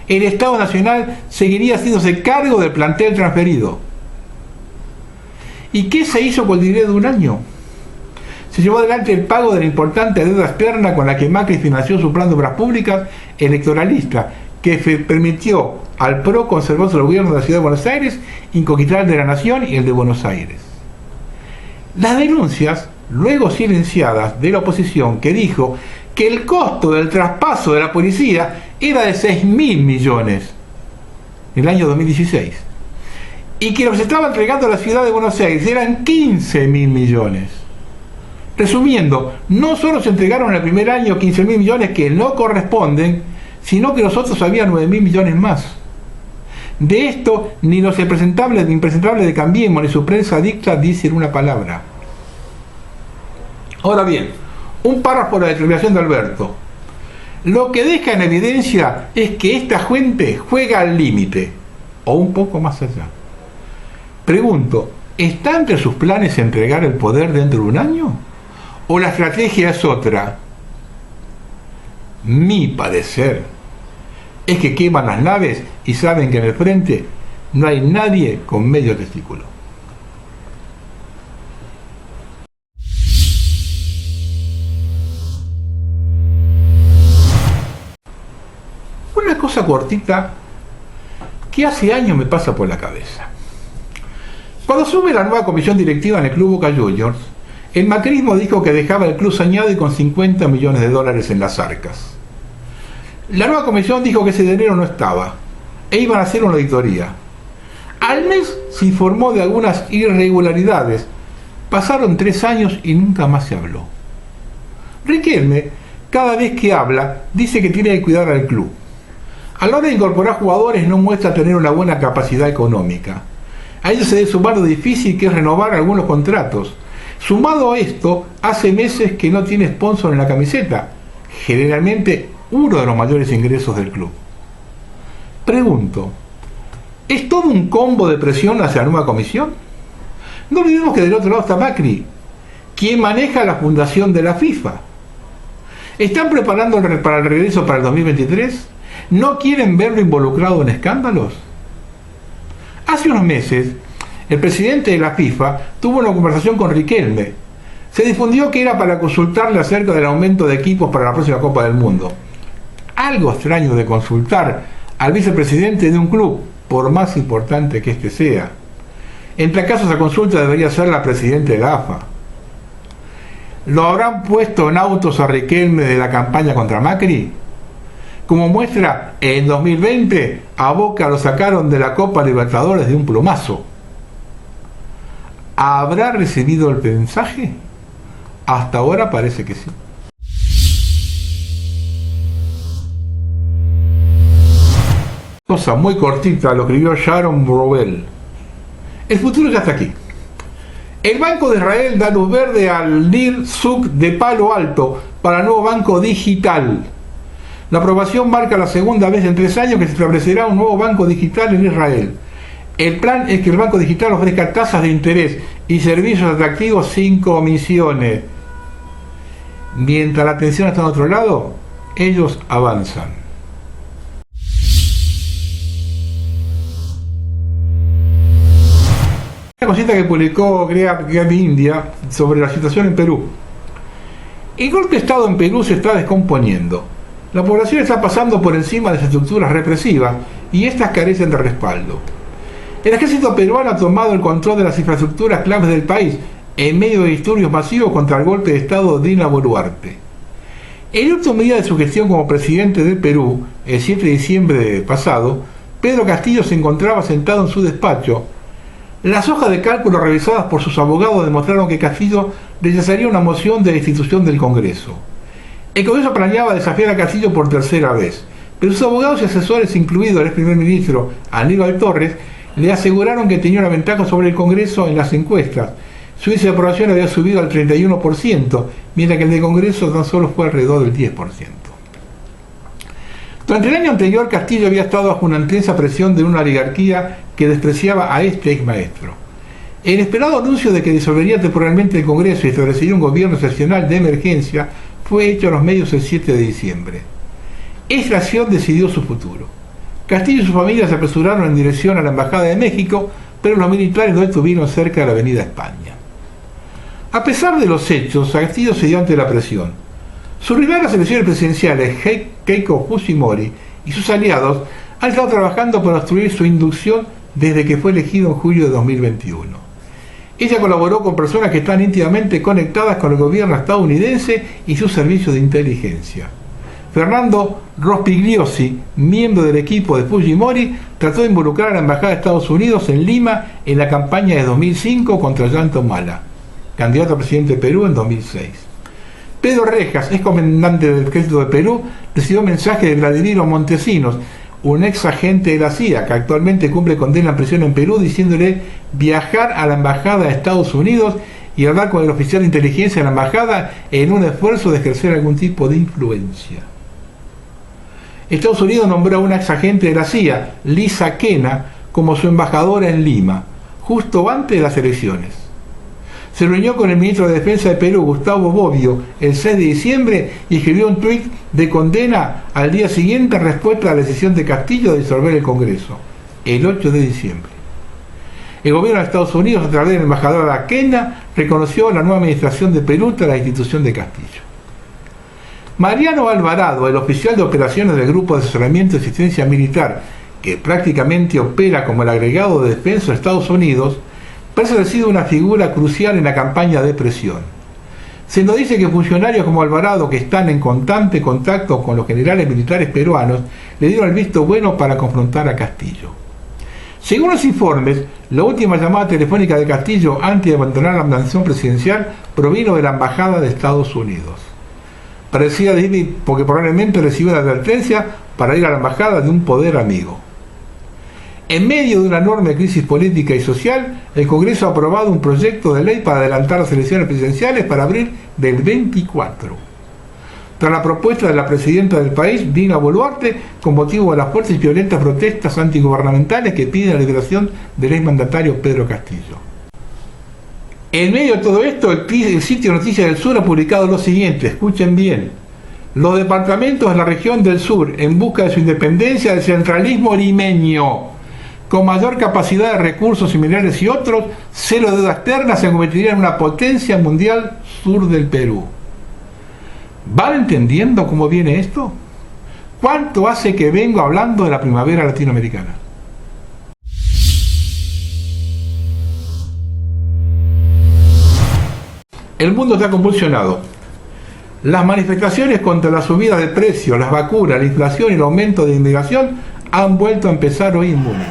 A: el Estado Nacional seguiría haciéndose cargo del plantel transferido. ¿Y qué se hizo con el dinero de un año? Se llevó adelante el pago de la importante deuda externa con la que Macri financió su plan de obras públicas electoralista, que permitió al PRO conservar el gobierno de la Ciudad de Buenos Aires, incognita el de la Nación y el de Buenos Aires. Las denuncias, luego silenciadas, de la oposición, que dijo que el costo del traspaso de la policía era de 6.000 millones en el año 2016 y que lo que se estaba entregando a la Ciudad de Buenos Aires eran 15.000 millones. Resumiendo, no solo se entregaron en el primer año 15.000 millones que no corresponden, sino que los otros había 9.000 millones más. De esto ni los impresentables de Cambiemos ni su prensa dicta dicen una palabra. Ahora bien, un párrafo de la determinación de Alberto. Lo que deja en evidencia es que esta gente juega al límite, o un poco más allá. Pregunto, ¿está entre sus planes entregar el poder dentro de un año? ¿O la estrategia es otra? Mi parecer es que queman las naves y saben que en el frente no hay nadie con medio testículo. Una cosa cortita que hace años me pasa por la cabeza. Cuando asume la nueva comisión directiva en el Club Boca Juniors, el macrismo dijo que dejaba el club saneado y con 50 millones de dólares en las arcas. La nueva comisión dijo que ese dinero no estaba e iban a hacer una auditoría. Al mes se informó de algunas irregularidades. Pasaron 3 años y nunca más se habló. Riquelme, cada vez que habla, dice que tiene que cuidar al club. A la hora de incorporar jugadores no muestra tener una buena capacidad económica. A ello se debe sumar lo difícil que es renovar algunos contratos. Sumado a esto, hace meses que no tiene sponsor en la camiseta, generalmente uno de los mayores ingresos del club. Pregunto, ¿es todo un combo de presión hacia la nueva comisión? No olvidemos que del otro lado está Macri, quien maneja la fundación de la FIFA. ¿Están preparando para el regreso para el 2023? ¿No quieren verlo involucrado en escándalos? Hace unos meses, el presidente de la FIFA tuvo una conversación con Riquelme. Se difundió que era para consultarle acerca del aumento de equipos para la próxima Copa del Mundo. Algo extraño de consultar al vicepresidente de un club, por más importante que éste sea. En tal caso, esa consulta debería ser la presidenta de la AFA. ¿Lo habrán puesto en autos a Riquelme de la campaña contra Macri? Como muestra, en 2020 a Boca lo sacaron de la Copa Libertadores de un plumazo. ¿Habrá recibido el mensaje? Hasta ahora parece que sí. Cosa muy cortita, lo escribió Sharon Browell. El futuro ya está aquí. El Banco de Israel da luz verde al Nir Zuk de Palo Alto para el nuevo banco digital. La aprobación marca la segunda vez en 3 años que se establecerá un nuevo banco digital en Israel. El plan es que el banco digital ofrezca tasas de interés y servicios atractivos sin comisiones. Mientras la atención está en otro lado, ellos avanzan. Una cosita que publicó Gap India sobre la situación en Perú. El golpe de Estado en Perú se está descomponiendo. La población está pasando por encima de las estructuras represivas y estas carecen de respaldo. El ejército peruano ha tomado el control de las infraestructuras claves del país en medio de disturbios masivos contra el golpe de Estado de Dina Boluarte. En la última medida de su gestión como presidente del Perú, el 7 de diciembre pasado, Pedro Castillo se encontraba sentado en su despacho. Las hojas de cálculo revisadas por sus abogados demostraron que Castillo rechazaría una moción de destitución del Congreso. El Congreso planeaba desafiar a Castillo por 3ª vez, pero sus abogados y asesores, incluido el ex primer ministro Aníbal Torres, le aseguraron que tenía una ventaja sobre el Congreso en las encuestas. Su índice de aprobación había subido al 31%, mientras que el del Congreso tan solo fue alrededor del 10%. Durante el año anterior, Castillo había estado bajo una intensa presión de una oligarquía que despreciaba a este ex maestro. El esperado anuncio de que disolvería temporalmente el Congreso y establecería un gobierno excepcional de emergencia fue hecho a los medios el 7 de diciembre. Esta acción decidió su futuro. Castillo y su familia se apresuraron en dirección a la Embajada de México, pero los militares lo detuvieron cerca de la Avenida España. A pesar de los hechos, Castillo cedió ante la presión. Su rival en las elecciones presidenciales, Keiko Fujimori, y sus aliados han estado trabajando para obstruir su inducción desde que fue elegido en julio de 2021. Ella colaboró con personas que están íntimamente conectadas con el gobierno estadounidense y sus servicios de inteligencia. Fernando Rospigliosi, miembro del equipo de Fujimori, trató de involucrar a la Embajada de Estados Unidos en Lima en la campaña de 2005 contra Ollanta Humala, candidato a presidente de Perú en 2006. Pedro Rejas, ex comandante del ejército de Perú, recibió mensaje de Vladimiro Montesinos, un ex agente de la CIA que actualmente cumple condena en prisión en Perú, diciéndole viajar a la Embajada de Estados Unidos y hablar con el oficial de inteligencia de la Embajada en un esfuerzo de ejercer algún tipo de influencia. Estados Unidos nombró a una ex agente de la CIA, Lisa Kena, como su embajadora en Lima, justo antes de las elecciones. Se reunió con el ministro de Defensa de Perú, Gustavo Bobbio, el 6 de diciembre y escribió un tuit de condena al día siguiente en respuesta a la decisión de Castillo de disolver el Congreso, el 8 de diciembre. El gobierno de Estados Unidos, a través de la embajadora Kena, reconoció la nueva administración de Perú tras la institución de Castillo. Mariano Alvarado, el oficial de operaciones del Grupo de Asesoramiento y Asistencia Militar, que prácticamente opera como el agregado de defensa de Estados Unidos, parece haber sido una figura crucial en la campaña de presión. Se nos dice que funcionarios como Alvarado, que están en constante contacto con los generales militares peruanos, le dieron el visto bueno para confrontar a Castillo. Según los informes, la última llamada telefónica de Castillo antes de abandonar la mansión presidencial provino de la Embajada de Estados Unidos. Parecía decir porque probablemente recibió una advertencia para ir a la embajada de un poder amigo. En medio de una enorme crisis política y social, el Congreso ha aprobado un proyecto de ley para adelantar las elecciones presidenciales para abril del 24. Tras la propuesta de la presidenta del país, Dina Boluarte, con motivo de las fuertes y violentas protestas antigubernamentales que piden la liberación del exmandatario Pedro Castillo. En medio de todo esto, el sitio Noticias del Sur ha publicado lo siguiente, escuchen bien. Los departamentos de la región del sur, en busca de su independencia del centralismo limeño, con mayor capacidad de recursos y minerales y otros, cero de deuda externa, se convertiría en una potencia mundial sur del Perú. ¿Van entendiendo cómo viene esto? ¿Cuánto hace que vengo hablando de la primavera latinoamericana? El mundo está convulsionado. Las manifestaciones contra la subida de precios, las vacunas, la inflación y el aumento de inmigración han vuelto a empezar hoy en Múnich.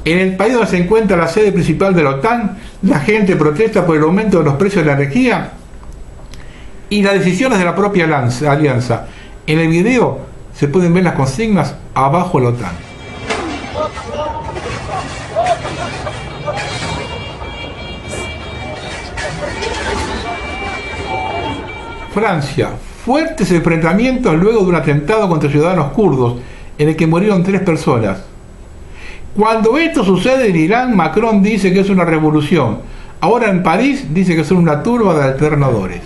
A: En el país donde se encuentra la sede principal de la OTAN, la gente protesta por el aumento de los precios de la energía y las decisiones de la propia alianza. En el video se pueden ver las consignas abajo la OTAN. Francia, fuertes enfrentamientos luego de un atentado contra ciudadanos kurdos en el que murieron 3 personas. Cuando esto sucede en Irán, Macron dice que es una revolución. Ahora en París dice que son una turba de alternadores.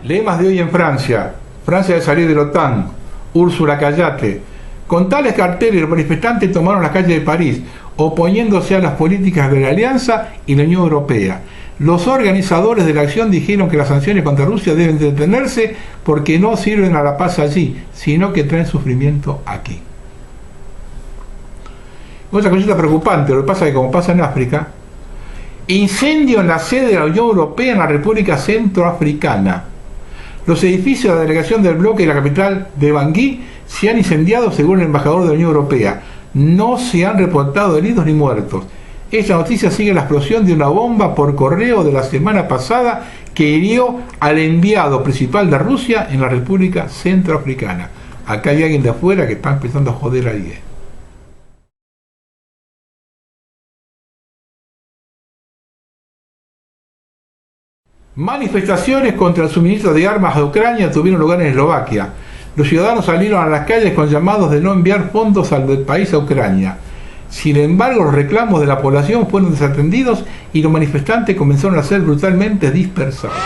A: Lemas de hoy en Francia. Francia de salir de la OTAN. Úrsula Callate. Con tales carteles, los manifestantes tomaron las calles de París, oponiéndose a las políticas de la Alianza y la Unión Europea. Los organizadores de la acción dijeron que las sanciones contra Rusia deben detenerse porque no sirven a la paz allí, sino que traen sufrimiento aquí. Otra cosita preocupante, lo que pasa es que como pasa en África, incendio en la sede de la Unión Europea en la República Centroafricana. Los edificios de la delegación del bloque y la capital de Bangui se han incendiado según el embajador de la Unión Europea. No se han reportado heridos ni muertos. Esta noticia sigue la explosión de una bomba por correo de la semana pasada que hirió al enviado principal de Rusia en la República Centroafricana. Acá hay alguien de afuera que está empezando a joder a alguien. Manifestaciones contra el suministro de armas a Ucrania tuvieron lugar en Eslovaquia. Los ciudadanos salieron a las calles con llamados de no enviar fondos al país a Ucrania. Sin embargo, los reclamos de la población fueron desatendidos y los manifestantes comenzaron a ser brutalmente dispersados.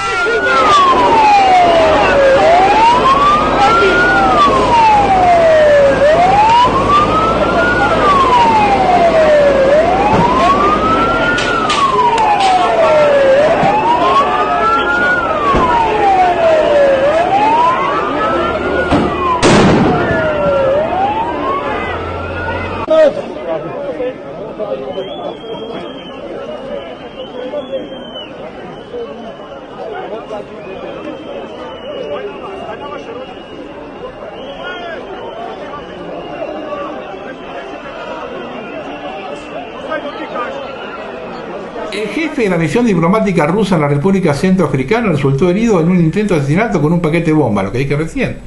A: El jefe de la misión diplomática rusa en la República Centroafricana resultó herido en un intento de asesinato con un paquete bomba, lo que dije recién,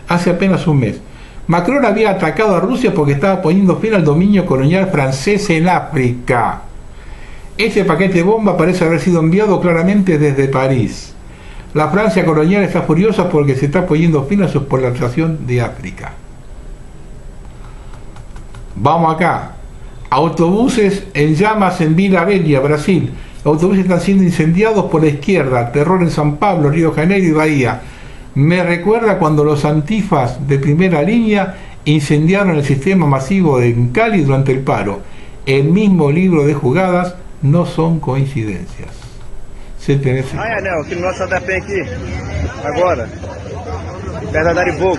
A: hace apenas un mes. Macron había atacado a Rusia porque estaba poniendo fin al dominio colonial francés en África. Este paquete bomba parece haber sido enviado claramente desde París. La Francia colonial está furiosa porque se está poniendo fin a su explotación de África. Vamos acá. Autobuses en llamas en Vila Velha, Brasil. Los autobuses están siendo incendiados por la izquierda. Terror en San Pablo, Río de Janeiro y Bahía. Me recuerda cuando los antifas de primera línea incendiaron el sistema masivo de Cali durante el paro. El mismo libro de jugadas, no son coincidencias. Você tem esse...
B: Ah, é, né? O que no nosso tem aqui, agora. Bernardo Book.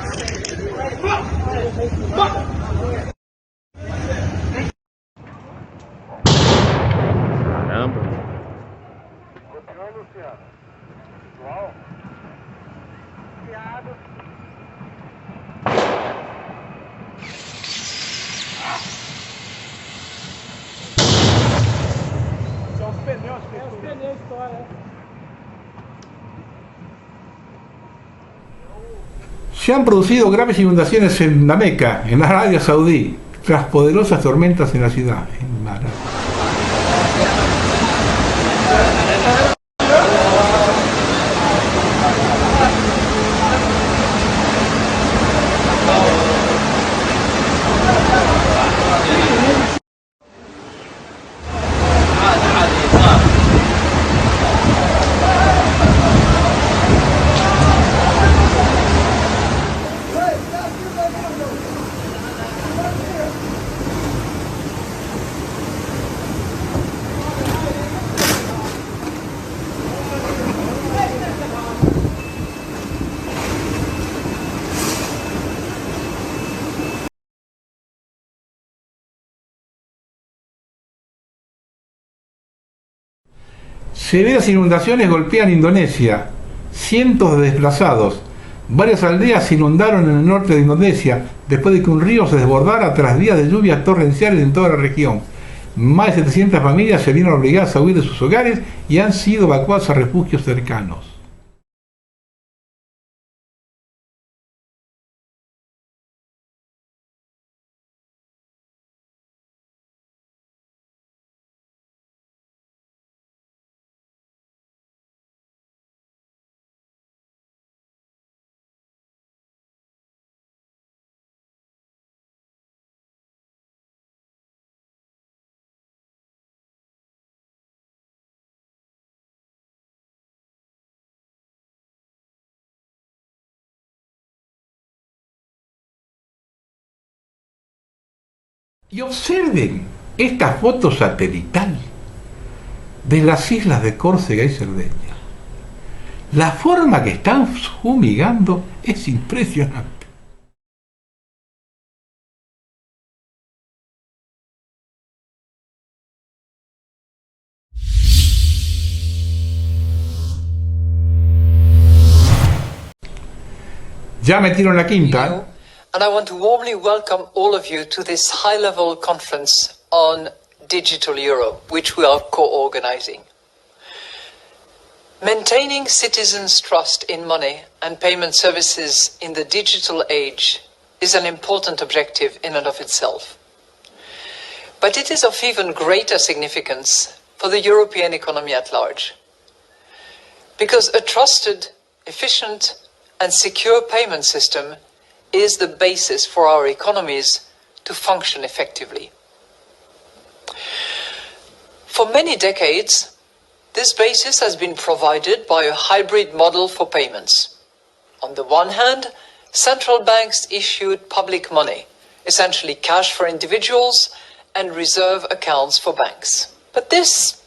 B: Caramba.
A: Se han producido graves inundaciones en la Meca, en Arabia Saudí, tras poderosas tormentas en la ciudad. Severas inundaciones golpean Indonesia, cientos de desplazados. Varias aldeas se inundaron en el norte de Indonesia después de que un río se desbordara tras días de lluvias torrenciales en toda la región. Más de 700 familias se vieron obligadas a huir de sus hogares y han sido evacuadas a refugios cercanos. Y observen esta foto satelital de las islas de Córcega y Cerdeña. La forma que están fumigando es impresionante. Ya metieron la quinta. ¿Eh?
C: And I want to warmly welcome all of you to this high-level conference on digital euro, which we are co-organizing. Maintaining citizens' trust in money and payment services in the digital age is an important objective in and of itself. But it is of even greater significance for the European economy at large. Because a trusted, efficient, and secure payment system is the basis for our economies to function effectively. For many decades, this basis has been provided by a hybrid model for payments. On the one hand, central banks issued public money, essentially cash for individuals and reserve accounts for banks. But this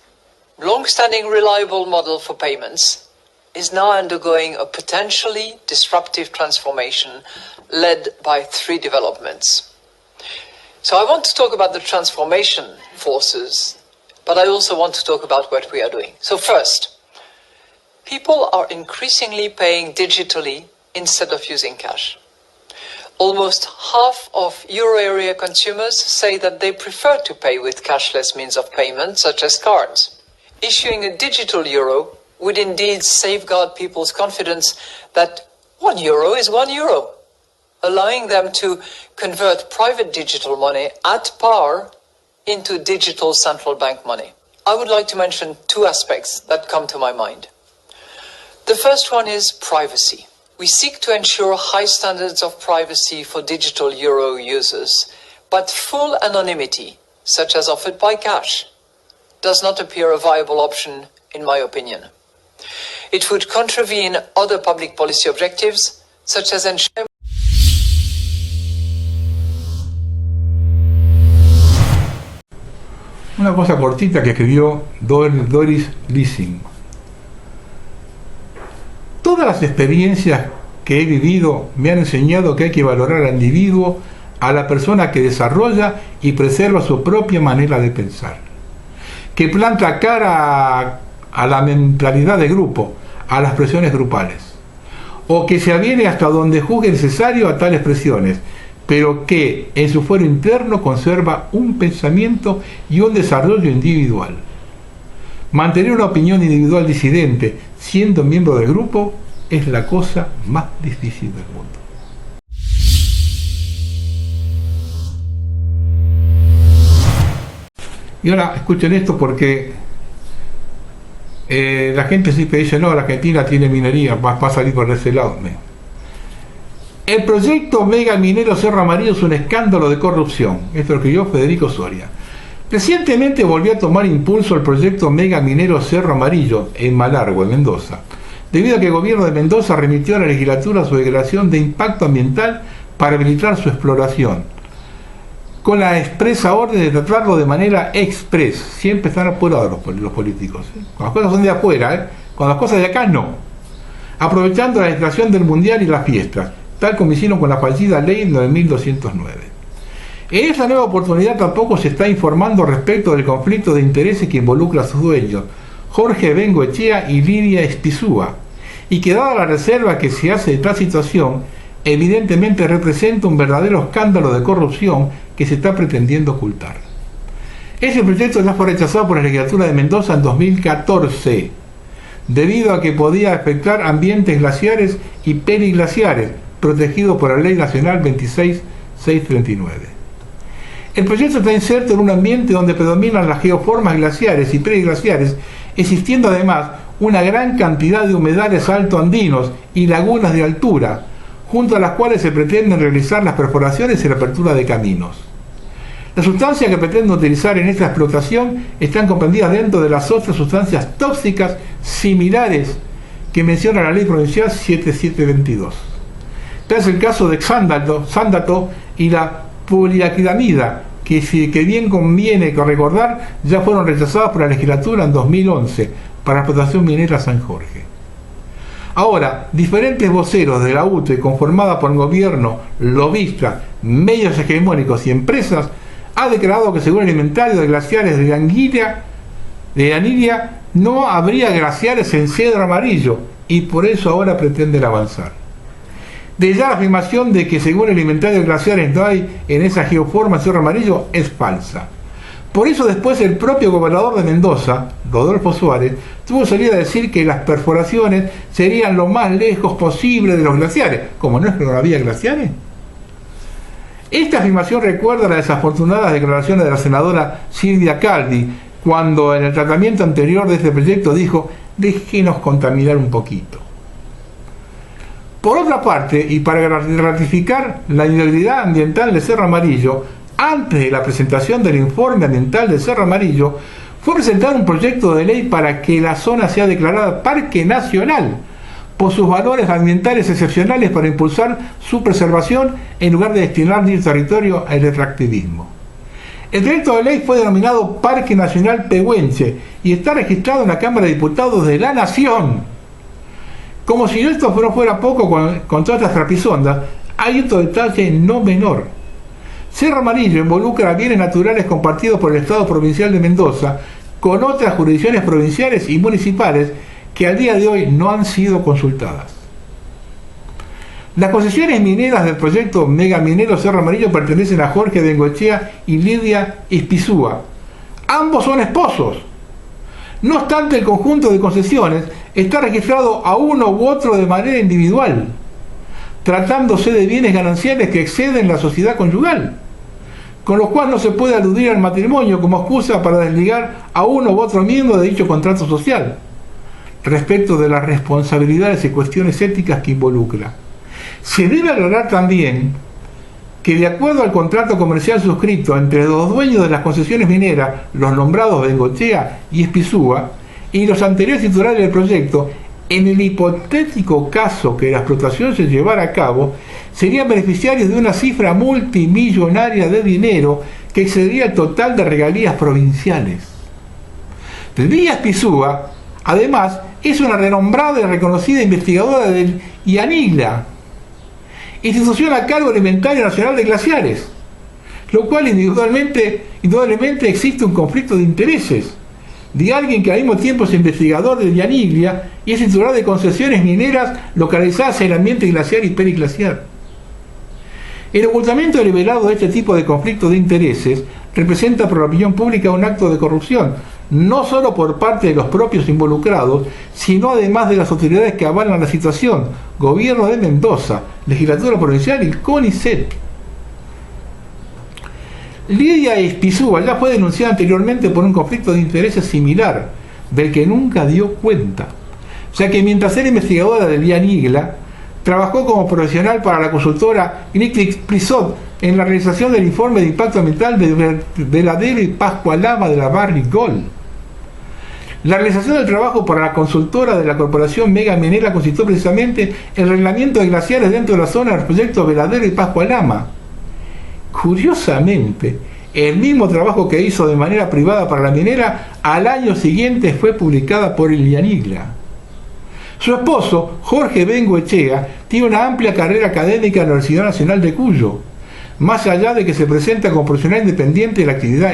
C: long-standing reliable model for payments is now undergoing a potentially disruptive transformation led by three developments. So I want to talk about the transformation forces, but I also want to talk about what we are doing. So first, people are increasingly paying digitally instead of using cash. Almost half of euro area consumers say that they prefer to pay with cashless means of payment, such as cards. Issuing a digital euro would indeed safeguard people's confidence that €1 is €1, allowing them to convert private digital money at par into digital central bank money. I would like to mention two aspects that come to my mind. The first one is privacy. We seek to ensure high standards of privacy for digital euro users, but full anonymity, such as offered by cash, does not appear a viable option, in my opinion. It would contravene other public policy objectives, such as ensuring
A: una cosa cortita que escribió Doris Lessing. Todas las experiencias que he vivido me han enseñado que hay que valorar al individuo, a la persona que desarrolla y preserva su propia manera de pensar, que planta cara a la mentalidad de grupo, a las presiones grupales, o que se aviene hasta donde juzgue necesario a tales presiones, pero que en su fuero interno conserva un pensamiento y un desarrollo individual. Mantener una opinión individual disidente siendo miembro del grupo es la cosa más difícil del mundo. Y ahora escuchen esto porque la gente siempre dice, no, la Argentina tiene minería, va a salir por ese lado. El proyecto Mega Minero Cerro Amarillo es un escándalo de corrupción. Esto lo escribió Federico Soria. Recientemente volvió a tomar impulso el proyecto Mega Minero Cerro Amarillo en Malargüe, en Mendoza, debido a que el gobierno de Mendoza remitió a la legislatura su declaración de impacto ambiental para habilitar su exploración, con la expresa orden de tratarlo de manera express. Siempre están apurados los políticos, ¿eh? Cuando las cosas son de afuera, ¿eh? Cuando las cosas de acá no. Aprovechando la distracción del mundial y las fiestas, tal como hicieron con la fallida ley 9209. En esa nueva oportunidad tampoco se está informando respecto del conflicto de intereses que involucra a sus dueños, Jorge Bengoechea y Lidia Espizúa, y que dada la reserva que se hace de tal situación, evidentemente representa un verdadero escándalo de corrupción que se está pretendiendo ocultar. Ese proyecto ya fue rechazado por la legislatura de Mendoza en 2014, debido a que podía afectar ambientes glaciares y periglaciares, protegidos por la Ley Nacional 26639. El proyecto está inserto en un ambiente donde predominan las geoformas glaciares y periglaciares, existiendo además una gran cantidad de humedales altoandinos y lagunas de altura, junto a las cuales se pretenden realizar las perforaciones y la apertura de caminos. Las sustancias que pretenden utilizar en esta explotación están comprendidas dentro de las otras sustancias tóxicas similares que menciona la Ley Provincial 7722. Este es el caso de xandato y la poliaquilamida, que bien conviene recordar, ya fueron rechazadas por la legislatura en 2011 para la explotación minera San Jorge. Ahora, diferentes voceros de la UTE, conformada por el gobierno, lobistas, medios hegemónicos y empresas, ha declarado que según el inventario de glaciares de Anilia no habría glaciares en Cedro Amarillo y por eso ahora pretenden avanzar. De ya la afirmación de que según el inventario de glaciares no hay en esa geoforma Cerro Amarillo es falsa. Por eso después el propio gobernador de Mendoza, Rodolfo Suárez, tuvo que salir a decir que las perforaciones serían lo más lejos posible de los glaciares, como no es que no había glaciares. Esta afirmación recuerda las desafortunadas declaraciones de la senadora Silvia Caldi, cuando en el tratamiento anterior de este proyecto dijo: déjenos contaminar un poquito. Por otra parte, y para ratificar la integridad ambiental de Cerro Amarillo, antes de la presentación del informe ambiental de Cerro Amarillo, fue presentado un proyecto de ley para que la zona sea declarada Parque Nacional por sus valores ambientales excepcionales, para impulsar su preservación en lugar de destinar dicho territorio al extractivismo. El proyecto de ley fue denominado Parque Nacional Pehuenche y está registrado en la Cámara de Diputados de la Nación. Como si esto no fuera poco con todas estas trapisondas, hay otro detalle no menor. Cerro Amarillo involucra bienes naturales compartidos por el Estado Provincial de Mendoza con otras jurisdicciones provinciales y municipales que al día de hoy no han sido consultadas. Las concesiones mineras del proyecto Megaminero Cerro Amarillo pertenecen a Jorge Bengoechea y Lidia Ispizúa. Ambos son esposos. No obstante, el conjunto de concesiones está registrado a uno u otro de manera individual, tratándose de bienes gananciales que exceden la sociedad conyugal, con lo cual no se puede aludir al matrimonio como excusa para desligar a uno u otro miembro de dicho contrato social, respecto de las responsabilidades y cuestiones éticas que involucra. Se debe aclarar también que, de acuerdo al contrato comercial suscrito entre los dueños de las concesiones mineras, los nombrados Bengoechea y Ispizúa, y los anteriores titulares del proyecto, en el hipotético caso que la explotación se llevara a cabo, serían beneficiarios de una cifra multimillonaria de dinero que excedería el total de regalías provinciales. Lidia Ispizúa, además, es una renombrada y reconocida investigadora del IANIGLA, institución a cargo del Inventario Nacional de Glaciares, lo cual indudablemente existe un conflicto de intereses de alguien que al mismo tiempo es investigador del IANIGLA y es titular de concesiones mineras localizadas en el ambiente glaciar y periglaciar. El ocultamiento deliberado de este tipo de conflicto de intereses representa para la opinión pública un acto de corrupción, no solo por parte de los propios involucrados, sino además de las autoridades que avalan la situación: Gobierno de Mendoza, Legislatura Provincial y CONICET. Lidia Ispizúa ya fue denunciada anteriormente por un conflicto de intereses similar, del que nunca dio cuenta, ya que mientras era investigadora del IANIGLA, trabajó como profesional para la consultora Niclix Plisot en la realización del informe de impacto ambiental de Veladero y Pascua Lama de la Barrigol. La realización del trabajo para la consultora de la Corporación Mega Minera consistió precisamente en el reglamento de glaciares dentro de la zona del proyecto Veladero y Pascua Lama. Curiosamente, el mismo trabajo que hizo de manera privada para la minera, al año siguiente fue publicada por el IANIGLA. Su esposo, Jorge Bengoechea, tiene una amplia carrera académica en la Universidad Nacional de Cuyo, más allá de que se presenta como profesional independiente en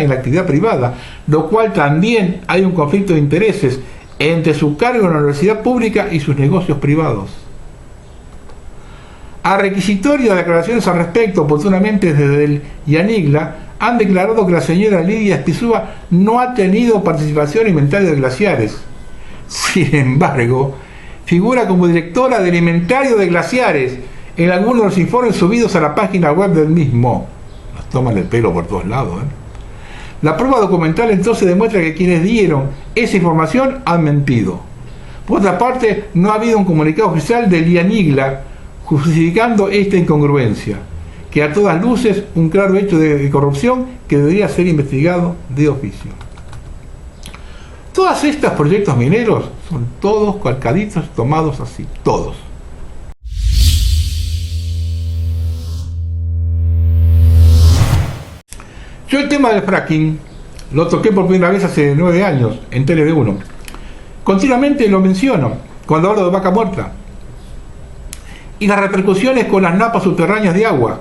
A: la actividad privada, lo cual también hay un conflicto de intereses entre su cargo en la universidad pública y sus negocios privados. A requisitorio de declaraciones al respecto, oportunamente desde el IANIGLA, han declarado que la señora Lidia Ispizúa no ha tenido participación en inventario de glaciares. Sin embargo, figura como directora del inventario de glaciares en algunos de los informes subidos a la página web del mismo. Nos toman el pelo por todos lados, ¿eh? La prueba documental entonces demuestra que quienes dieron esa información han mentido. Por otra parte, no ha habido un comunicado oficial del IANIGLA justificando esta incongruencia, que a todas luces un claro hecho de corrupción que debería ser investigado de oficio. Todos estos proyectos mineros son todos calcaditos, tomados así, todos. Yo el tema del fracking lo toqué por primera vez hace 9 años en TLV1. Continuamente lo menciono cuando hablo de Vaca Muerta y las repercusiones con las napas subterráneas de agua.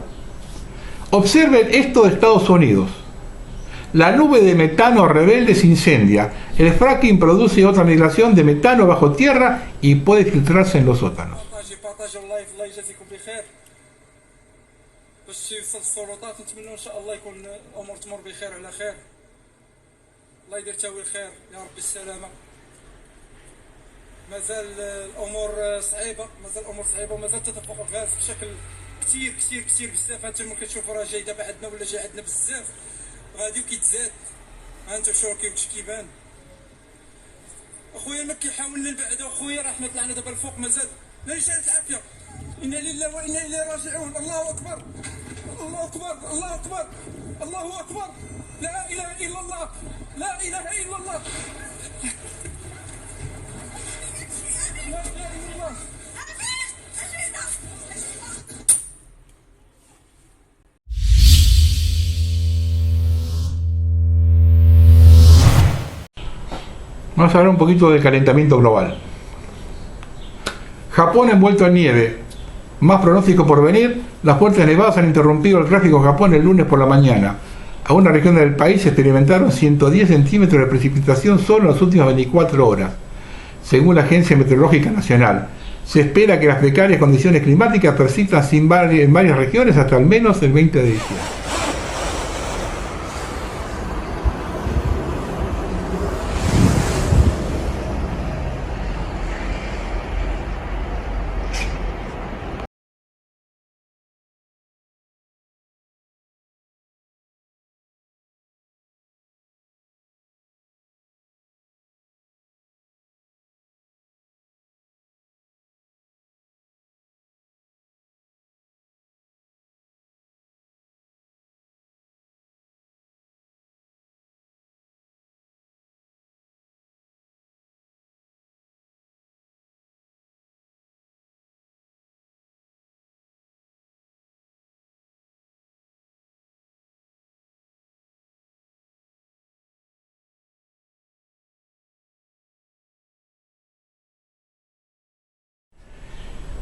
A: Observen esto de Estados Unidos. La nube de metano rebelde se incendia. El fracking produce otra migración de metano bajo tierra y puede filtrarse en los sótanos.
D: باش يوصل السلطات. نتمنى ان شاء الله يكون الامور تمر بخير على خير. الله يدير تاويل خير يا ربي السلامه. مازال الامور صعيبه ومازال تدفق الغاز بشكل كثير بزاف. انتم كتشوفوا راه جاي دابا عندنا ولا جاي عندنا بزاف غادي وكيتزاد. ها انتم شوفوا كيفاش كيبان. اخويا ما كيحاول نبعد اخويا، راه حنا طلعنا دابا الفوق مازال. لا يشارك العافيه. انا لله وانا اليه راجعون. الله اكبر الله اكبر الله اكبر الله اكبر. لا اله الا الله لا اله الا الله لا اله الا الله.
A: Vamos a hablar un poquito del calentamiento global. Japón envuelto en nieve. Más pronóstico por venir. Las fuertes nevadas han interrumpido el tráfico en Japón el lunes por la mañana. Algunas regiones del país experimentaron 110 centímetros de precipitación solo en las últimas 24 horas, según la Agencia Meteorológica Nacional. Se espera que las precarias condiciones climáticas persistan en varias regiones hasta al menos el 20 de diciembre.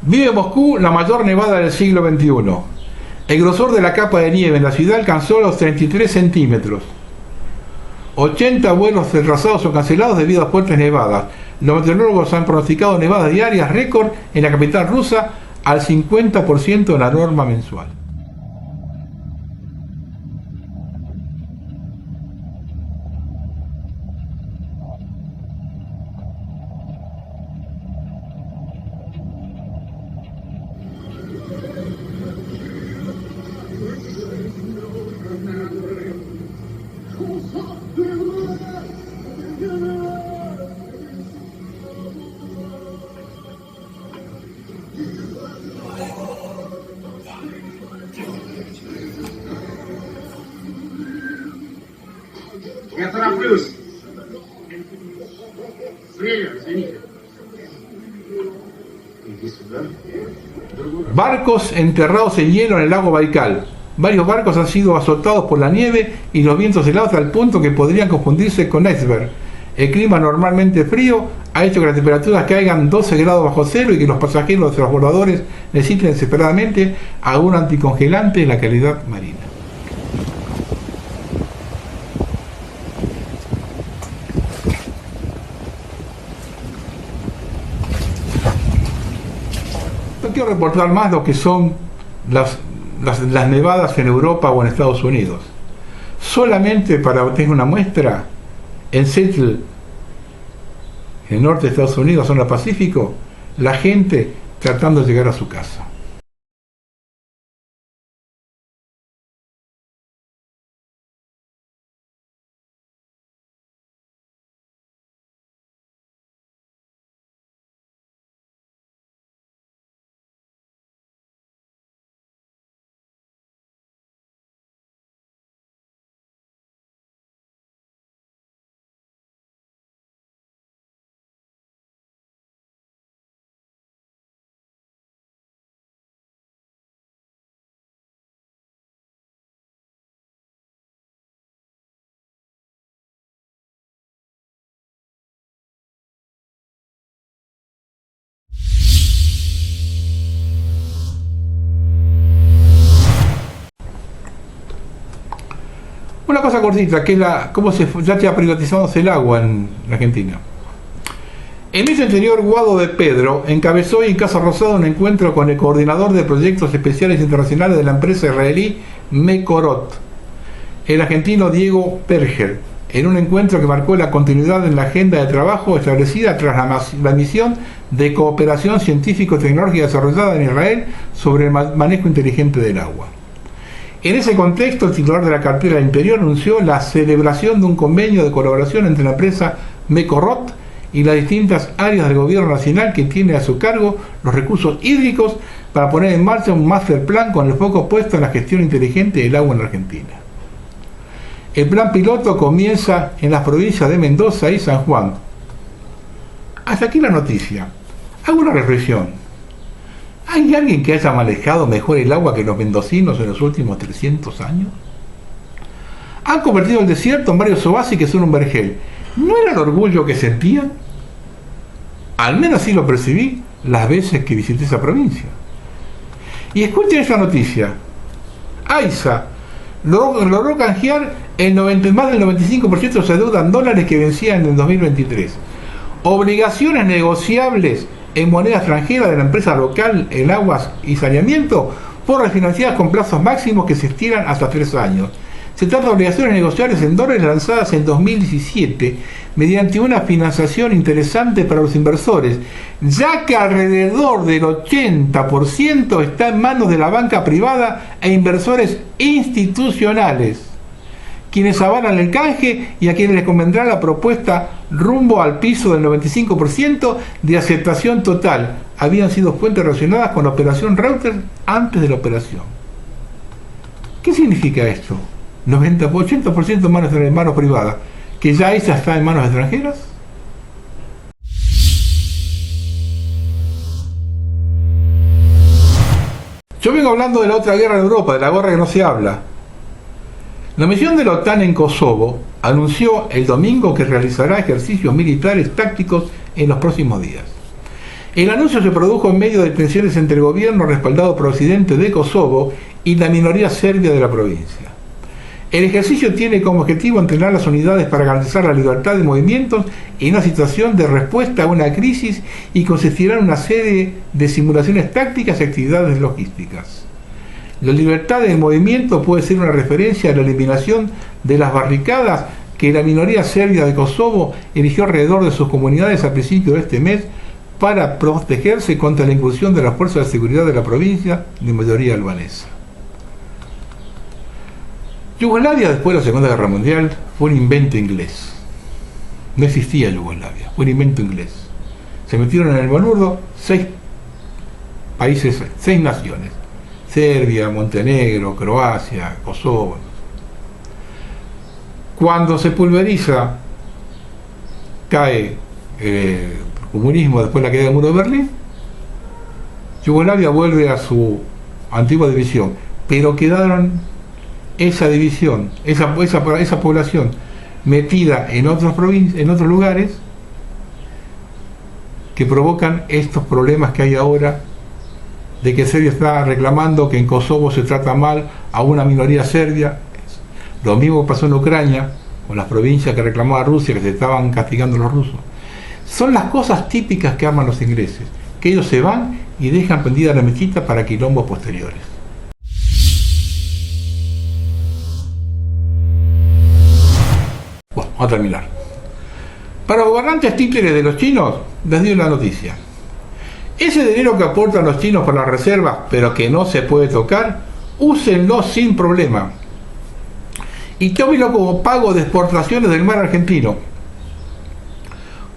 A: Vive Moscú la mayor nevada del siglo XXI. El grosor de la capa de nieve en la ciudad alcanzó los 33 centímetros. 80 vuelos retrasados o cancelados debido a fuertes nevadas. Los meteorólogos han pronosticado nevadas diarias récord en la capital rusa al 50% de la norma mensual.
E: Я тороплюсь. Время, извините. Иди сюда.
A: Barcos enterrados en hielo en el lago Baikal. Varios barcos han sido azotados por la nieve y los vientos helados al punto que podrían confundirse con iceberg. El clima normalmente frío ha hecho que las temperaturas caigan 12 grados bajo cero y que los pasajeros y los transbordadores necesiten desesperadamente algún anticongelante de la calidad marina. No quiero reportar más lo que son las nevadas en Europa o en Estados Unidos. Solamente para tener una muestra, en Seattle, en el norte de Estados Unidos, zona Pacífico, la gente tratando de llegar a su casa. Una cosa cortita, que es ya está privatizándose el agua en Argentina. En ese anterior, Guado de Pedro encabezó hoy en Casa Rosada un encuentro con el coordinador de proyectos especiales internacionales de la empresa israelí Mekorot, el argentino Diego Perger, en un encuentro que marcó la continuidad en la agenda de trabajo establecida tras la misión de cooperación científico-tecnológica desarrollada en Israel sobre el manejo inteligente del agua. En ese contexto, el titular de la cartera del Interior anunció la celebración de un convenio de colaboración entre la empresa Mekorot y las distintas áreas del gobierno nacional que tiene a su cargo los recursos hídricos para poner en marcha un master plan con el foco puesto en la gestión inteligente del agua en la Argentina. El plan piloto comienza en las provincias de Mendoza y San Juan. Hasta aquí la noticia. Hago una reflexión. ¿Hay alguien que haya manejado mejor el agua que los mendocinos en los últimos 300 años? Han convertido el desierto en varios oasis que son un vergel. ¿No era el orgullo que sentían? Al menos así lo percibí las veces que visité esa provincia. Y escuchen esta noticia. AISA logró canjear más del 95% de su deuda en dólares que vencían en 2023. Obligaciones negociables en moneda extranjera de la empresa local en aguas y saneamiento por refinanciadas con plazos máximos que se estiran hasta 3 años. Se trata de obligaciones negociables en dólares lanzadas en 2017 mediante una financiación interesante para los inversores, ya que alrededor del 80% está en manos de la banca privada e inversores institucionales, quienes avalan el canje y a quienes les convendrá la propuesta rumbo al piso del 95% de aceptación total. Habían sido fuentes relacionadas con la operación Reuters antes de la operación. ¿Qué significa esto? 80% en manos privadas, que ya esa está en manos extranjeras. Yo vengo hablando de la otra guerra en Europa, de la guerra que no se habla. La misión de la OTAN en Kosovo anunció el domingo que realizará ejercicios militares tácticos en los próximos días. El anuncio se produjo en medio de tensiones entre el gobierno respaldado por Occidente de Kosovo y la minoría serbia de la provincia. El ejercicio tiene como objetivo entrenar las unidades para garantizar la libertad de movimientos en una situación de respuesta a una crisis y consistirá en una serie de simulaciones tácticas y actividades logísticas. La libertad de movimiento puede ser una referencia a la eliminación de las barricadas que la minoría serbia de Kosovo erigió alrededor de sus comunidades a principios de este mes para protegerse contra la incursión de las fuerzas de seguridad de la provincia de mayoría albanesa. Yugoslavia, después de la Segunda Guerra Mundial, fue un invento inglés. No existía Yugoslavia, fue un invento inglés. Se metieron en el balurdo 6 países, 6 naciones: Serbia, Montenegro, Croacia, Kosovo. Cuando se pulveriza, cae el comunismo después de la caída del muro de Berlín, Yugoslavia vuelve a su antigua división, pero quedaron esa división, esa población metida en otros lugares que provocan estos problemas que hay ahora, de que Serbia está reclamando que en Kosovo se trata mal a una minoría serbia. Lo mismo pasó en Ucrania con las provincias que reclamaba Rusia, que se estaban castigando los rusos. Son las cosas típicas que aman los ingleses, que ellos se van y dejan prendida la mechita para quilombos posteriores. Bueno, vamos a terminar. Para los gobernantes títeres de los chinos, les doy una noticia. Ese dinero que aportan los chinos para las reservas, pero que no se puede tocar, úsenlo sin problema. Y tómenlo como pago de exportaciones del mar argentino.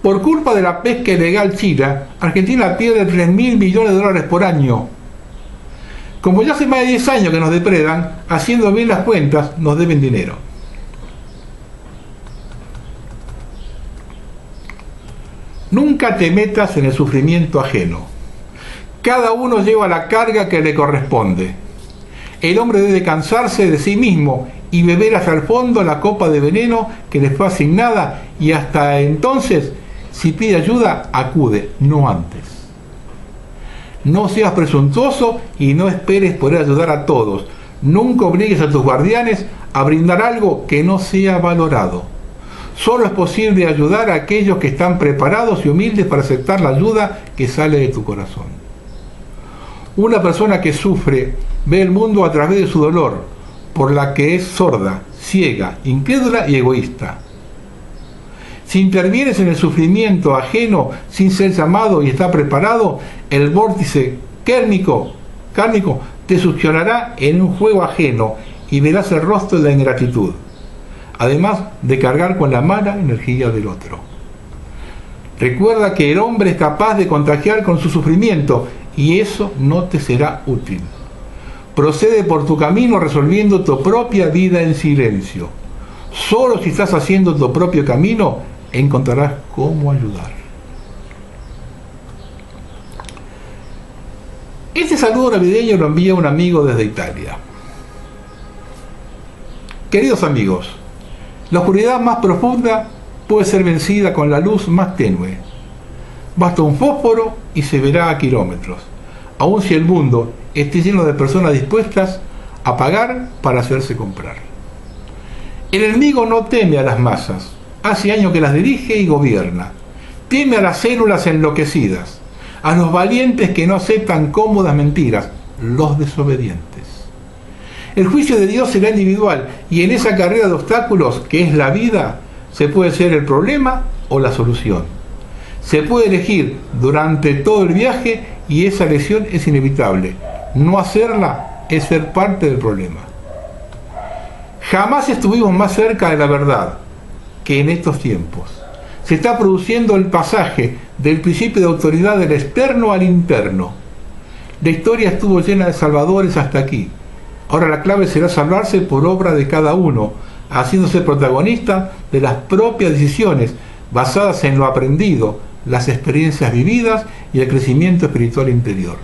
A: Por culpa de la pesca ilegal china, Argentina pierde 3.000 millones de dólares por año. Como ya hace más de 10 años que nos depredan, haciendo bien las cuentas, nos deben dinero. Nunca te metas en el sufrimiento ajeno. Cada uno lleva la carga que le corresponde. El hombre debe cansarse de sí mismo y beber hasta el fondo la copa de veneno que le fue asignada, y hasta entonces, si pide ayuda, acude, no antes. No seas presuntuoso y no esperes poder ayudar a todos. Nunca obligues a tus guardianes a brindar algo que no sea valorado. Solo es posible ayudar a aquellos que están preparados y humildes para aceptar la ayuda que sale de tu corazón. Una persona que sufre ve el mundo a través de su dolor, por la que es sorda, ciega, incrédula y egoísta. Si intervienes en el sufrimiento ajeno sin ser llamado y estar preparado, el vórtice kármico te succionará en un juego ajeno y verás el rostro de la ingratitud, además de cargar con la mala energía del otro. Recuerda que el hombre es capaz de contagiar con su sufrimiento y eso no te será útil. Procede por tu camino resolviendo tu propia vida en silencio. Solo si estás haciendo tu propio camino encontrarás cómo ayudar. Este saludo navideño lo envía un amigo desde Italia. Queridos amigos, la oscuridad más profunda puede ser vencida con la luz más tenue. Basta un fósforo y se verá a kilómetros, aun si el mundo esté lleno de personas dispuestas a pagar para hacerse comprar. El enemigo no teme a las masas, hace años que las dirige y gobierna. Teme a las células enloquecidas, a los valientes que no aceptan cómodas mentiras, los desobedientes. El juicio de Dios será individual y en esa carrera de obstáculos que es la vida, se puede ser el problema o la solución. Se puede elegir durante todo el viaje y esa elección es inevitable. No hacerla es ser parte del problema. Jamás estuvimos más cerca de la verdad que en estos tiempos. Se está produciendo el pasaje del principio de autoridad del externo al interno. La historia estuvo llena de salvadores hasta aquí. Ahora la clave será salvarse por obra de cada uno, haciéndose protagonista de las propias decisiones basadas en lo aprendido, las experiencias vividas y el crecimiento espiritual interior.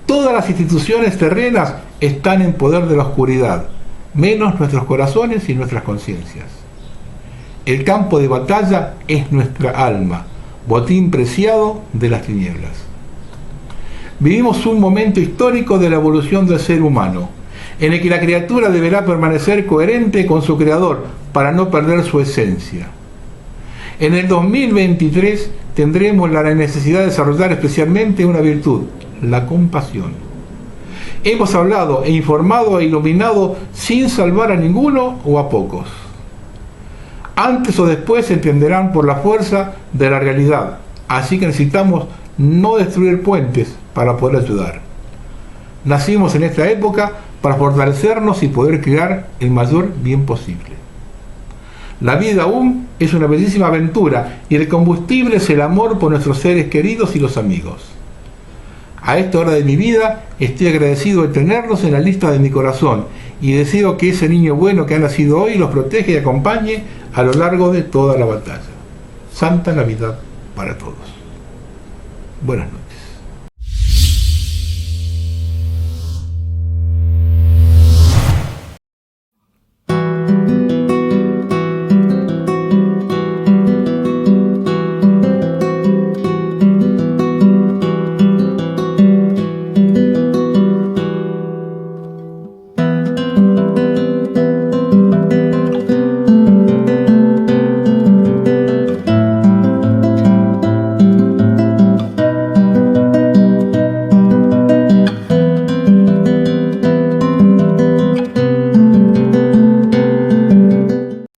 A: Todas las instituciones terrenas están en poder de la oscuridad, menos nuestros corazones y nuestras conciencias. El campo de batalla es nuestra alma, botín preciado de las tinieblas. Vivimos un momento histórico de la evolución del ser humano, en el que la criatura deberá permanecer coherente con su creador para no perder su esencia. En el 2023 tendremos la necesidad de desarrollar especialmente una virtud, la compasión. Hemos hablado e informado e iluminado sin salvar a ninguno o a pocos. Antes o después se entenderán por la fuerza de la realidad, así que necesitamos no destruir puentes para poder ayudar. Nacimos en esta época para fortalecernos y poder crear el mayor bien posible. La vida aún es una bellísima aventura y el combustible es el amor por nuestros seres queridos y los amigos. A esta hora de mi vida estoy agradecido de tenerlos en la lista de mi corazón y deseo que ese niño bueno que ha nacido hoy los proteja y acompañe a lo largo de toda la batalla. Santa Navidad para todos. Buenas noches.